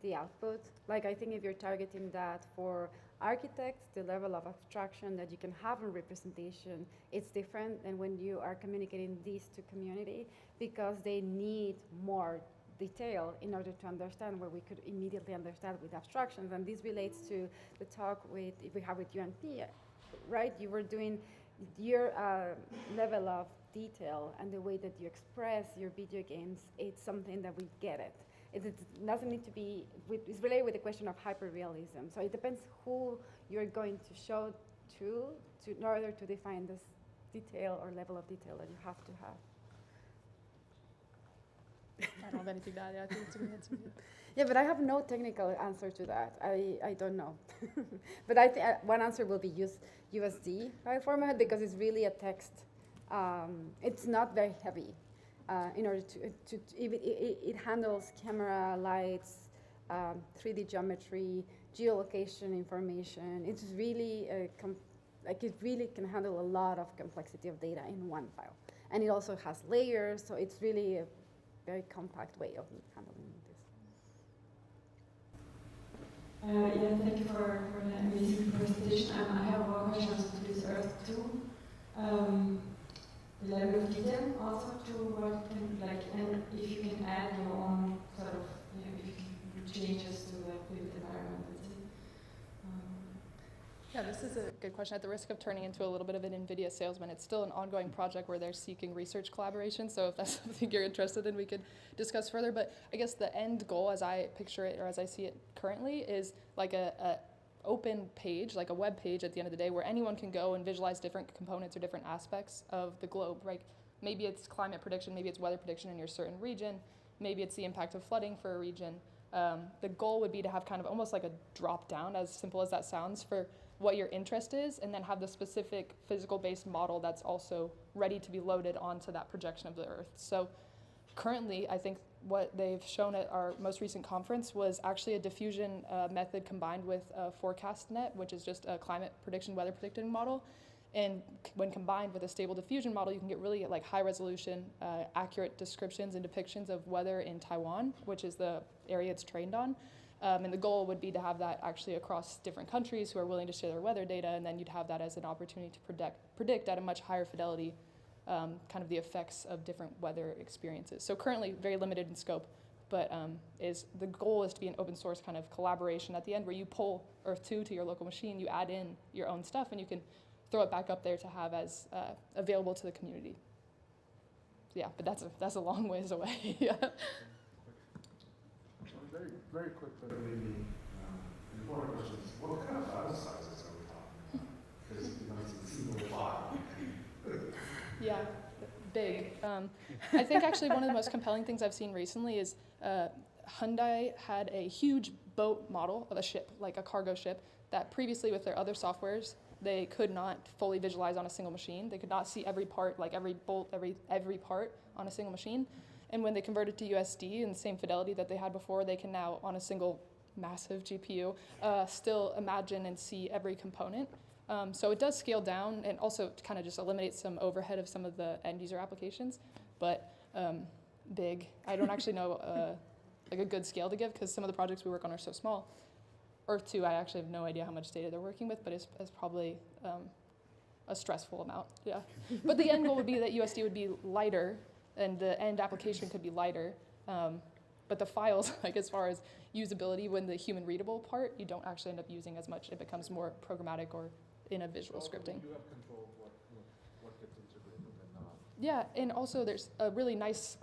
the output. Like, I think if you're targeting that for architects, the level of abstraction that you can have in representation, it's different than when you are communicating this to community, because they need more detail in order to understand what we could immediately understand with abstractions. And this relates to the talk we have with UNP, right? You were doing your level of detail and the way that you express your video games, it's something that we get it. It doesn't need to be, it's related with the question of hyperrealism. So it depends who you're going to show to in order to define this detail or level of detail that you have to have. I don't have anything to add. Yeah, I think it's a good answer. Yeah, but I have no technical answer to that. I don't know. But I think one answer will be use USD file format, because it's really a text. It's not very heavy. In order it handles camera, lights, 3D geometry, geolocation information. It's really it really can handle a lot of complexity of data in one file. And it also has layers, so it's really a very compact way of handling this. Yeah, thank you for the amazing presentation. I have one question to this Earth 2. The level of detail also to what you can, like, and if you can add your own sort of, if you can changes to the built environment, let's say. Yeah, this is a good question. At the risk of turning into a little bit of an NVIDIA salesman, it's still an ongoing project where they're seeking research collaboration. So if that's something you're interested in, we could discuss further. But I guess the end goal, as I picture it or as I see it currently, is like a open page, like a web page at the end of the day, where anyone can go and visualize different components or different aspects of the globe, right? Maybe it's climate prediction, maybe it's weather prediction in your certain region, maybe it's the impact of flooding for a region. The goal would be to have kind of almost like a drop down, as simple as that sounds, for what your interest is, and then have the specific physical-based model that's also ready to be loaded onto that projection of the Earth. So currently, I think what they've shown at our most recent conference was actually a diffusion method combined with a ForecastNet, which is just a climate prediction, weather predicting model. And when combined with a stable diffusion model, you can get really like high resolution, accurate descriptions and depictions of weather in Taiwan, which is the area it's trained on. And the goal would be to have that actually across different countries who are willing to share their weather data, and then you'd have that as an opportunity to predict at a much higher fidelity kind of the effects of different weather experiences. So currently very limited in scope, but the goal is to be an open source kind of collaboration at the end where you pull Earth 2 to your local machine, you add in your own stuff, and you can throw it back up there to have as available to the community. Yeah, but that's a long ways away. Yeah. Very, very quick, but maybe important question is, what kind of file sizes are we talking about? Because it's a single file. Yeah, big. I think actually one of the most compelling things I've seen recently is Hyundai had a huge boat model of a ship, like a cargo ship, that previously with their other softwares, they could not fully visualize on a single machine. They could not see every part, like every bolt, every part on a single machine. And when they converted to USD and the same fidelity that they had before, they can now, on a single massive GPU, still imagine and see every component. So it does scale down and also kind of just eliminates some overhead of some of the end user applications, but big. I don't actually know like a good scale to give because some of the projects we work on are so small. Earth 2, I actually have no idea how much data they're working with, but it's probably a stressful amount, yeah. But the end goal would be that USD would be lighter and the end application could be lighter. But the files, like as far as usability, when the human readable part, you don't actually end up using as much. It becomes more programmatic or in a visual scripting. You have control of what gets integrated and not. Yeah, and also there's a really nice,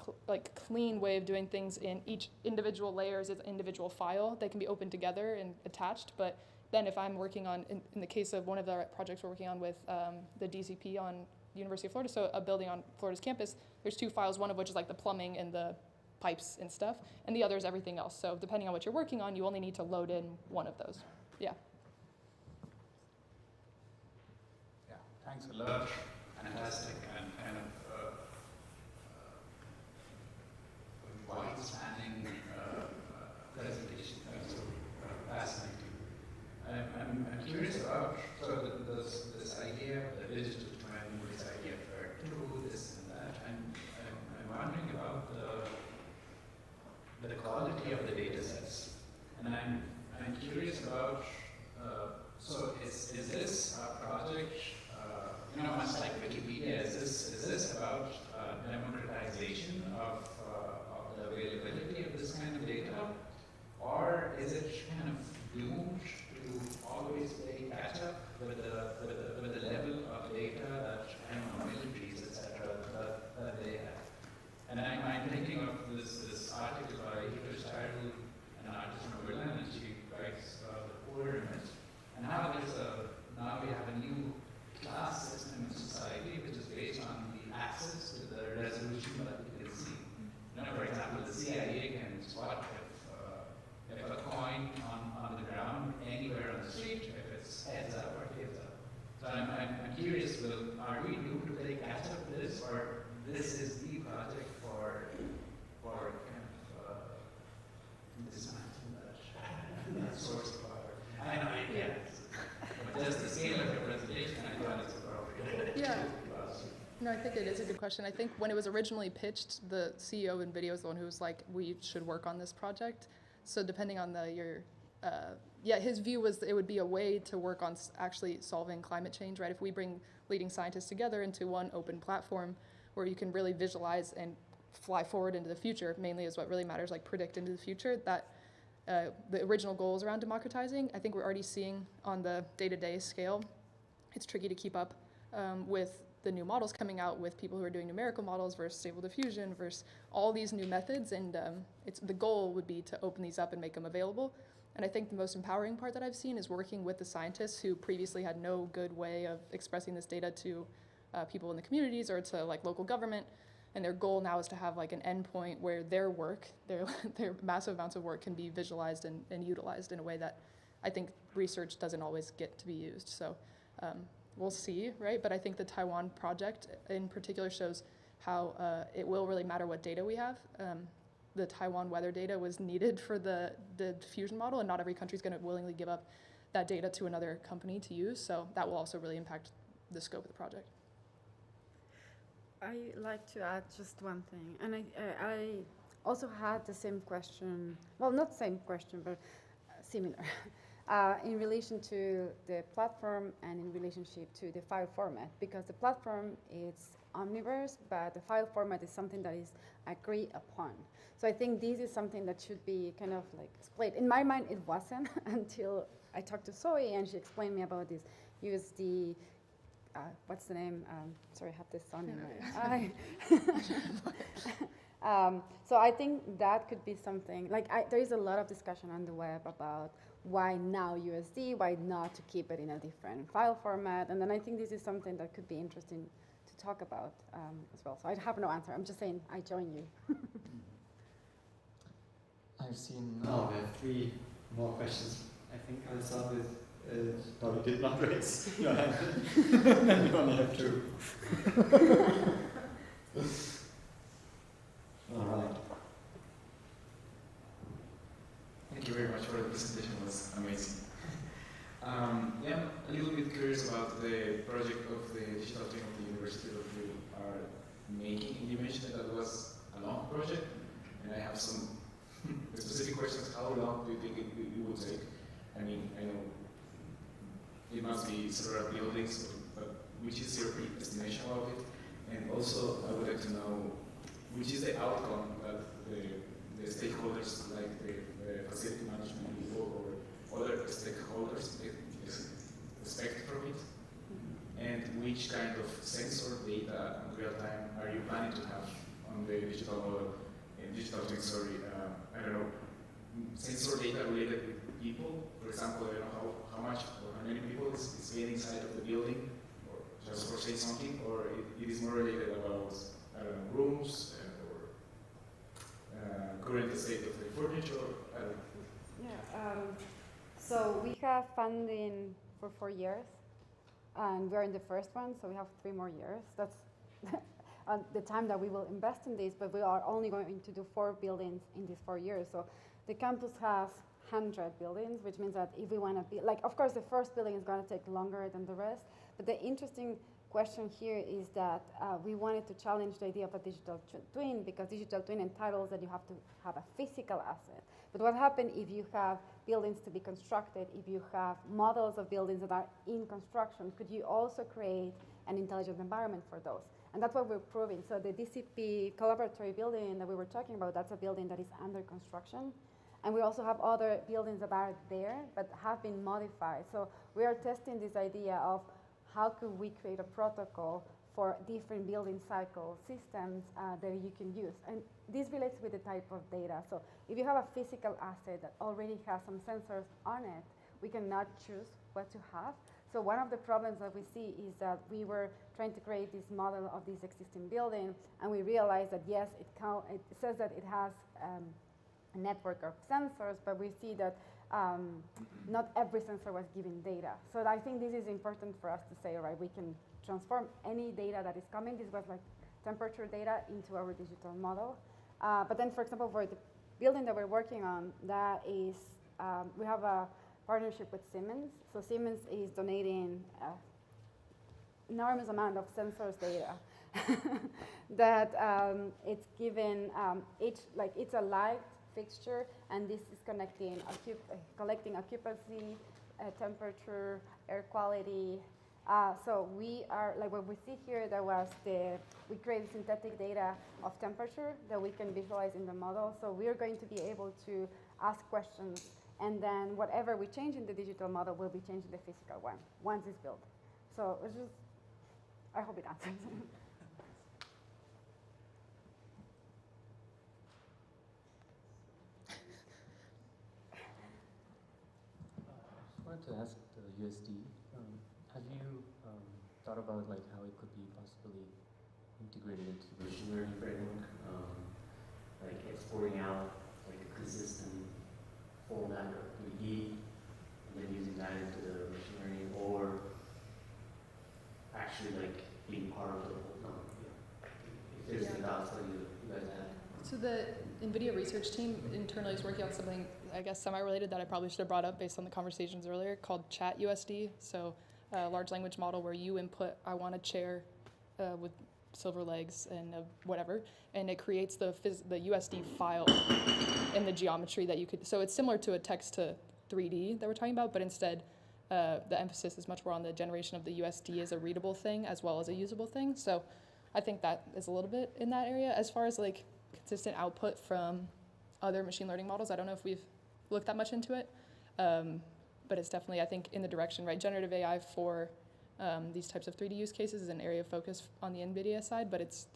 clean way of doing things in each individual layers, its individual file. They can be opened together and attached, but then if I'm working on, in the case of one of the projects we're working on with the DCP on University of Florida, so a building on Florida's campus, there's two files, one of which is like the plumbing and the pipes and stuff, and the other is everything else. So depending on what you're working on, you only need to load in one of those. Yeah. Yeah, thanks a lot. Fantastic and kind of wide-spanning presentation. That's so fascinating. I'm curious about this idea of the digital twin, this idea of Earth 2, this and that. I'm And I'm curious about, so is this a project, much like Wikipedia, is this about democratization of the availability of this kind of data? Or is it kind of doomed to always play catch up with the level of data that militaries, etc., that they have? And I'm thinking of this article by Eva Steidl, an artist from Berlin, and she writes about the poor image, and how now we have a new class system in society which is based on the access to the resolution that we can see. For example, the CIA can spot if a coin on the ground anywhere on the street, if it's heads up or tails up. So I'm curious, are we doomed to play catch up with this, or this is the project for kind of dismantling that source of power? I know you can't, but just the scale of your presentation, I thought it's appropriate. Yeah. No, I think it is a good question. I think when it was originally pitched, the CEO of NVIDIA was the one who was like, we should work on this project. So depending on his view was that it would be a way to work on actually solving climate change, right? If we bring leading scientists together into one open platform where you can really visualize and fly forward into the future, mainly is what really matters, like predict into the future, that the original goals around democratizing, I think we're already seeing on the day-to-day scale. It's tricky to keep up with the new models coming out, with people who are doing numerical models versus stable diffusion versus all these new methods, and the goal would be to open these up and make them available. And I think the most empowering part that I've seen is working with the scientists who previously had no good way of expressing this data to people in the communities or to like local government. And their goal now is to have like an endpoint where their work, their massive amounts of work can be visualized and utilized in a way that I think research doesn't always get to be used. So we'll see, right? But I think the Taiwan project in particular shows how it will really matter what data we have. The Taiwan weather data was needed for the diffusion model, and not every country is going to willingly give up that data to another company to use. So that will also really impact the scope of the project. I like to add just one thing, and I also had the same question, well, not same question, but similar, in relation to the platform and in relationship to the file format, because the platform is omniverse, but the file format is something that is agreed upon. So I think this is something that should be kind of like split. In my mind, it wasn't until I talked to Zoe and she explained me about this USD. What's the name? Sorry, I have this on in my eye. So I think that could be something, like there is a lot of discussion on the web about why now USD, why not to keep it in a different file format. And then I think this is something that could be interesting to talk about as well. So I have no answer. I'm just saying I join you. I've seen, no, we have 3 more questions. I think I'll start with, no, you did not raise your hand. You only have 2. All right. Thank you very much for the presentation, it was amazing. I'm a little bit curious about the project of the digital twin of the university that you are making. You mentioned that was a long project, and I have some specific questions. How long do you think it would take? I mean, I know it must be several buildings, but which is your estimation of it? And also, I would like to know which is the outcome that the stakeholders, like the facility management people or other stakeholders, expect from it? And which kind of sensor data in real time are you planning to have on the digital model, digital twin, sorry, I don't know, sensor data related with people? For example, I don't know how much or how many people is getting inside of the building, or just for say something, or it is more related about, I don't know, rooms or current state of the furniture, I don't know. Yeah, so we have funding for 4 years, and we're in the first one, so we have 3 more years. That's the time that we will invest in this, but we are only going to do 4 buildings in these 4 years. So the campus has 100 buildings, which means that if we want to be, like, of course, the first building is going to take longer than the rest, but the interesting question here is that we wanted to challenge the idea of a digital twin, because digital twin entitles that you have to have a physical asset. But what happens if you have buildings to be constructed, if you have models of buildings that are in construction, could you also create an intelligent environment for those? And that's what we're proving. So the DCP collaboratory building that we were talking about, that's a building that is under construction. And we also have other buildings that are there but have been modified. So we are testing this idea of how could we create a protocol for different building cycle systems that you can use. And this relates with the type of data. So if you have a physical asset that already has some sensors on it, we cannot choose what to have. So one of the problems that we see is that we were trying to create this model of this existing building, and we realized that yes, it says that it has a network of sensors, but we see that not every sensor was giving data. So I think this is important for us to say, all right, we can transform any data that is coming. This was like temperature data into our digital model. But then, for example, for the building that we're working on, that is, we have a partnership with Siemens. So Siemens is donating enormous amount of sensors data that it's given it's a light fixture, and this is collecting occupancy, temperature, air quality. So we are, like what we see here, we created synthetic data of temperature that we can visualize in the model. So we are going to be able to ask questions, and then whatever we change in the digital model will be changed in the physical one once it's built. So it's just, I hope it answers. I wanted to ask the USD, have you thought about like how it could be possibly integrated into the machine learning framework, like exporting out like a consistent format of 3D, and then using that into the machine learning, or actually like being part of the whole, if there's any thoughts that you guys have? So the NVIDIA research team internally is working on something, I guess, semi-related that I probably should have brought up based on the conversations earlier, called Chat USD. So a large language model where you input, I want a chair with silver legs and whatever, and it creates the USD file in the geometry that you could, so it's similar to a text to 3D that we're talking about, but instead the emphasis is much more on the generation of the USD as a readable thing as well as a usable thing. So I think that is a little bit in that area. As far as like consistent output from other machine learning models, I don't know if we've looked that much into it, but it's definitely, I think, in the direction, right? Generative AI for these types of 3D use cases is an area of focus on the NVIDIA side, but it's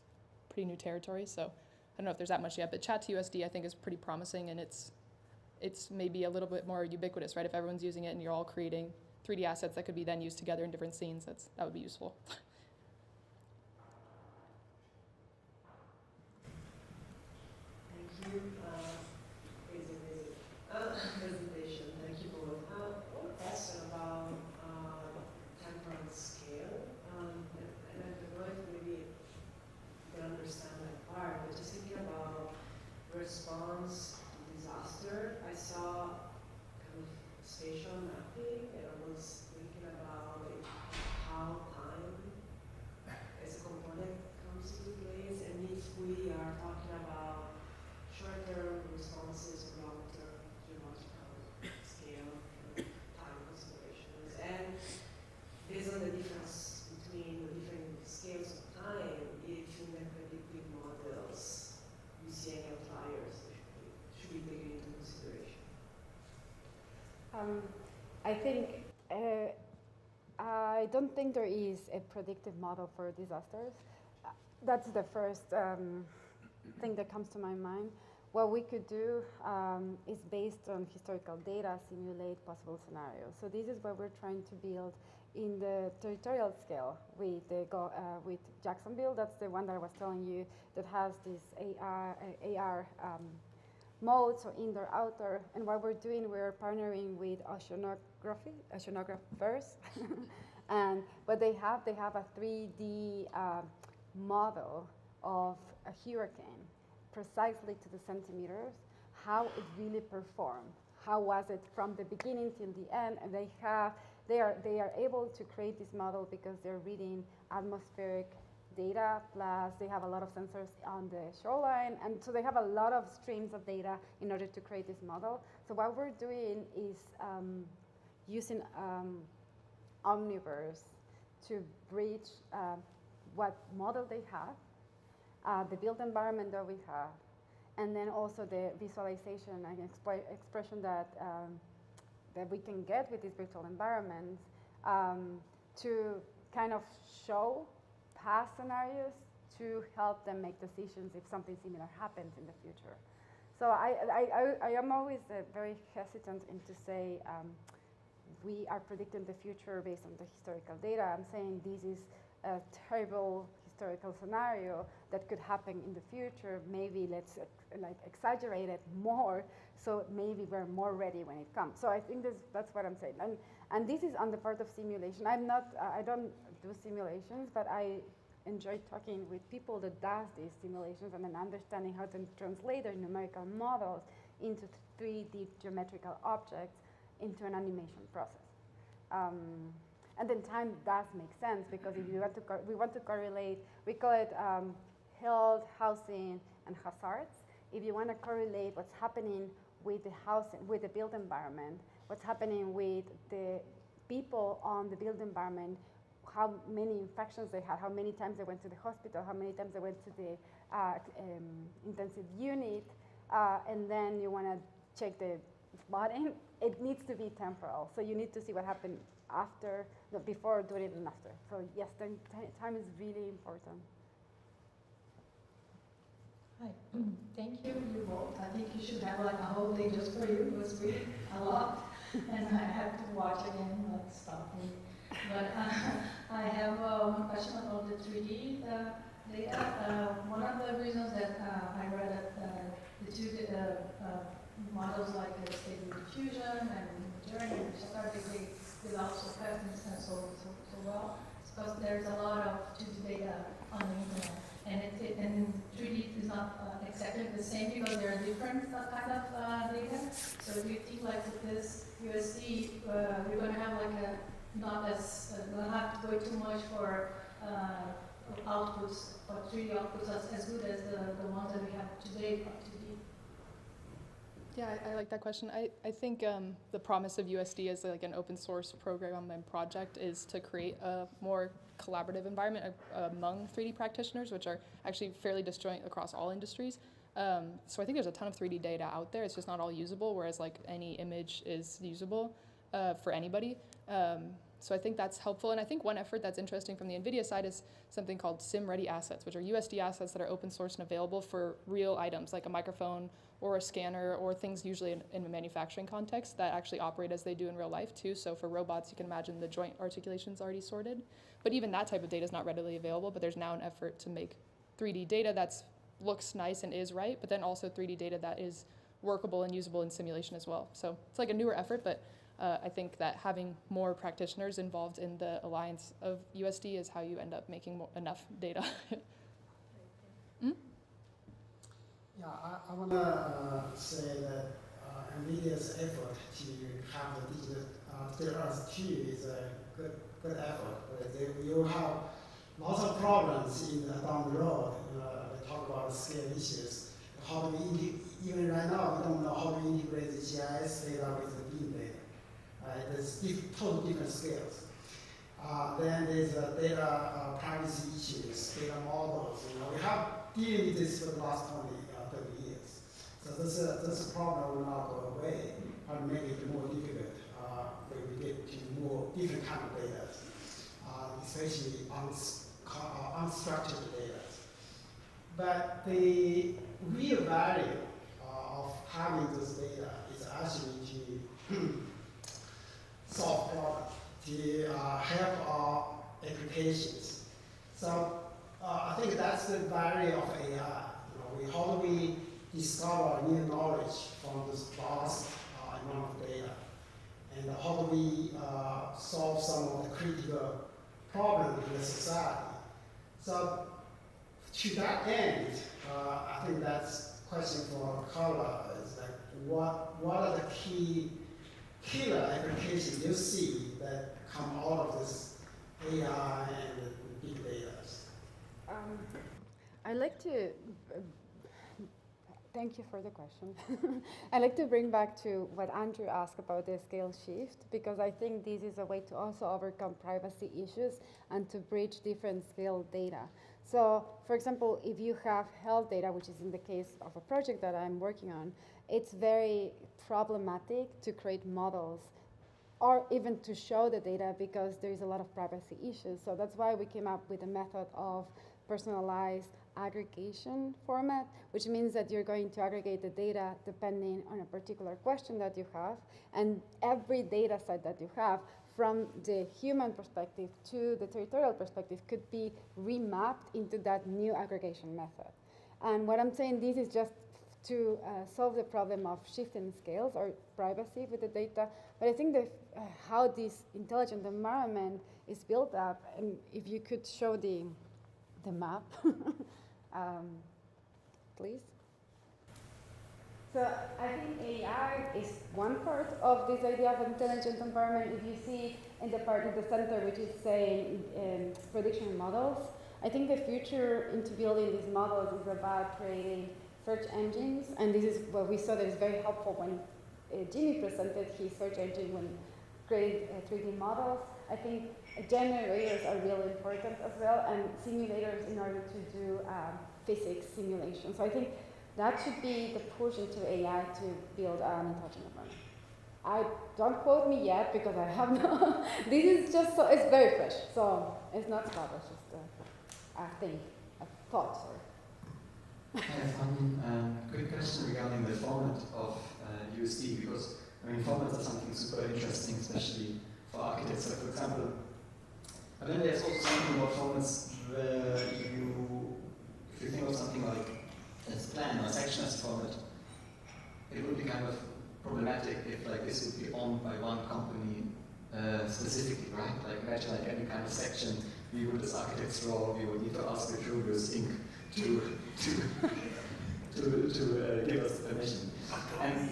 pretty new territory, so I don't know if there's that much yet. But Chat to USD, I think, is pretty promising, and it's maybe a little bit more ubiquitous, right? If everyone's using it and you're all creating 3D assets that could be then used together in different scenes, that would be useful. Thank you. Presentation. Thank you both. One question about temporal scale. And I don't know if maybe you can understand that part, but just thinking about response to disaster, I saw kind of spatial mapping, and I was thinking about how time as a component comes into place, and if we are talking about short-term responses or long-term geological scale time considerations. And based on the difference between the different scales of time, if in the predictive models you see any outliers that should be taken into consideration. I think, I don't think there is a predictive model for disasters. That's the first thing that comes to my mind. What we could do is, based on historical data, simulate possible scenarios. So this is what we're trying to build in the territorial scale with Jacksonville. That's the one that I was telling you that has this AR modes, so indoor, outdoor. And what we're doing, we're partnering with oceanographers. And what they have a 3D model of a hurricane, precisely to the centimeters, how it really performed. How was it from the beginning till the end? And they have they are able to create this model because they're reading atmospheric data, plus they have a lot of sensors on the shoreline, and so they have a lot of streams of data in order to create this model. So what we're doing is using Omniverse to bridge what model they have, the built environment that we have, and then also the visualization and expression that that we can get with these virtual environments to kind of show past scenarios to help them make decisions if something similar happens in the future. So I am always very hesitant to say we are predicting the future based on the historical data. I'm saying this is a terrible historical scenario that could happen in the future. Maybe let's exaggerate it more, so maybe we're more ready when it comes. So I think that's what I'm saying. And this is on the part of simulation. I don't do simulations, but I enjoy talking with people that does these simulations and then understanding how to translate their numerical models into 3D geometrical objects into an animation process. And then time does make sense, because if you want to we want to correlate, we call it health, housing, and hazards. If you want to correlate what's happening with the housing, with the built environment, what's happening with the people on the built environment, how many infections they had, how many times they went to the hospital, how many times they went to the intensive unit, and then you want to check the flooding, it needs to be temporal. So you need to see what happened after, before, during, and after. So yes, time is really important. Hi, thank you, you both. I think you should have like a whole day just for you. It was really a lot, and I have to watch again, like stop me. But I have one question about the 3D data. One of the reasons that I read that the two models like stable diffusion and journey, which started without so fast and so well, it's because there's a lot of 2D data on the internet. And 3D is not exactly the same because there are different kind of data. So do you think like with this USD, we're going to have like a not as we'll have to go too much for outputs, but 3D outputs as good as the ones that we have today from 2D? Yeah, I like that question. I think the promise of USD as like an open source program and project is to create a more collaborative environment among 3D practitioners, which are actually fairly disjoint across all industries. So I think there's a ton of 3D data out there. It's just not all usable, whereas like any image is usable for anybody. So I think that's helpful. And I think one effort that's interesting from the NVIDIA side is something called SIM-ready assets, which are USD assets that are open source and available for real items like a microphone or a scanner or things usually in a manufacturing context that actually operate as they do in real life too. So for robots, you can imagine the joint articulation's already sorted. But even that type of data is not readily available, but there's now an effort to make 3D data that looks nice and is right, but then also 3D data that is workable and usable in simulation as well. So it's like a newer effort, but I think that having more practitioners involved in the alliance of USD is how you end up making enough data. Yeah, I want to say that NVIDIA's effort to have the digital Earth 2 is a good effort. But you have lots of problems down the road. We talk about scale issues. How do we even right now, we don't know how to integrate the GIS data with the beam data. There's totally different scales. Then there's data privacy issues, data models. We have dealt with this for the last 20, 30 years. So this problem will not go away, but make it more difficult when we get to more different kind of data, especially unstructured data. But the real value of having this data is actually to solve problems, to help our applications. So I think that's the value of AI. How do we discover new knowledge from this vast amount of data? And how do we solve some of the critical problems in the society? So to that end, I think that's a question for Karla, is like what are the key killer application you see that come out of this AI and big data? I like to, thank you for the question. I like to bring back to what Andrew asked about the scale shift, because I think this is a way to also overcome privacy issues and to bridge different scale data. So, for example, if you have health data, which is in the case of a project that I'm working on, it's very problematic to create models or even to show the data because there's a lot of privacy issues. So that's why we came up with a method of personalized aggregation format, which means that you're going to aggregate the data depending on a particular question that you have, and every data set that you have from the human perspective to the territorial perspective could be remapped into that new aggregation method. And what I'm saying, this is just to solve the problem of shifting scales or privacy with the data, but I think that how this intelligent environment is built up, and if you could show the map, please. So I think AI is one part of this idea of intelligent environment. If you see in the part in the center, which is saying prediction models, I think the future into building these models is about creating search engines, and this is what we saw that is very helpful when Jimmy presented his search engine when creating 3D models. I think generators are really important as well, and simulators in order to do physics simulation. So I think that should be the push into AI to build an intelligent environment. Don't quote me yet because I have no. This is just so it's very fresh, so it's not established. Just a thing, a thought. Sorry. I have one quick question regarding the format of USD, because I mean formats are something super interesting, especially for architects. So for example, but then there's also something about formats where if you think of something like a plan or a section as a format, it would be kind of problematic if like this would be owned by one company specifically, right? Like imagine like any kind of section we would as architects draw, we would need to ask the Julius Inc. to give us the permission. And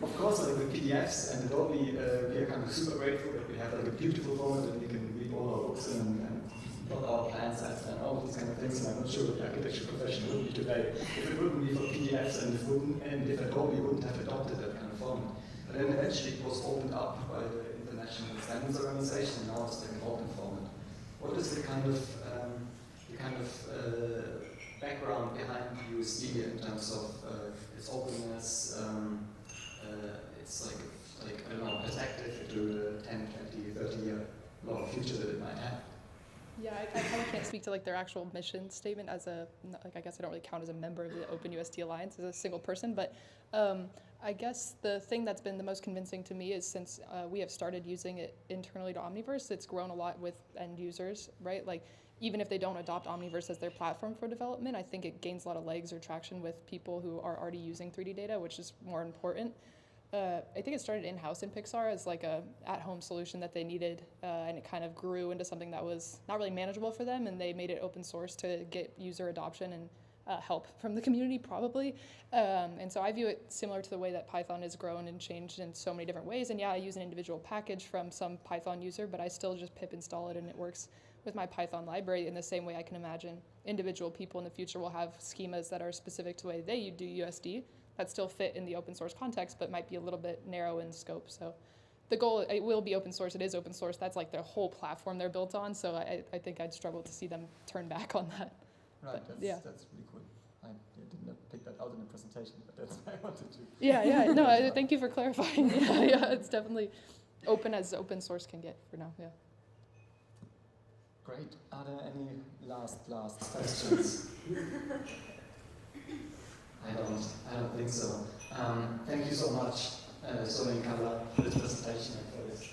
of course, like with PDFs and Adobe, we are kind of super grateful that we have like a beautiful format that we can read all our books in and plot our plans and all of these kind of things. And I'm not sure what the architecture profession would be today if it wouldn't be for PDFs and if Adobe wouldn't have adopted that kind of format. But then eventually it was opened up by the International Standards Organization, and now it's like an open format. What is the kind of background behind USD in terms of its openness? It's like I don't know, perspective into the 10, 20, 30 year long future that it might have. Yeah, I kind of can't speak to like their actual mission statement as a, like I guess I don't really count as a member of the OpenUSD Alliance as a single person, but I guess the thing that's been the most convincing to me is since we have started using it internally to Omniverse, it's grown a lot with end users, right? Like even if they don't adopt Omniverse as their platform for development, I think it gains a lot of legs or traction with people who are already using 3D data, which is more important. I think it started in-house in Pixar as like a at-home solution that they needed, and it kind of grew into something that was not really manageable for them, and they made it open source to get user adoption and help from the community probably. And so I view it similar to the way that Python has grown and changed in so many different ways. And yeah, I use an individual package from some Python user, but I still just pip install it and it works with my Python library in the same way I can imagine individual people in the future will have schemas that are specific to the way they do USD that still fit in the open source context, but might be a little bit narrow in scope. So the goal, it will be open source, it is open source, that's like their whole platform they're built on, so I think I'd struggle to see them turn back on that. Right, but, that's really cool. I did not pick that out in the presentation, but that's what I wanted to. Yeah, no, thank you for clarifying. Yeah, it's definitely open as open source can get for now, yeah. Great. Are there any last questions? I don't think so. Thank you so much, Sony and Karla, for this presentation and for this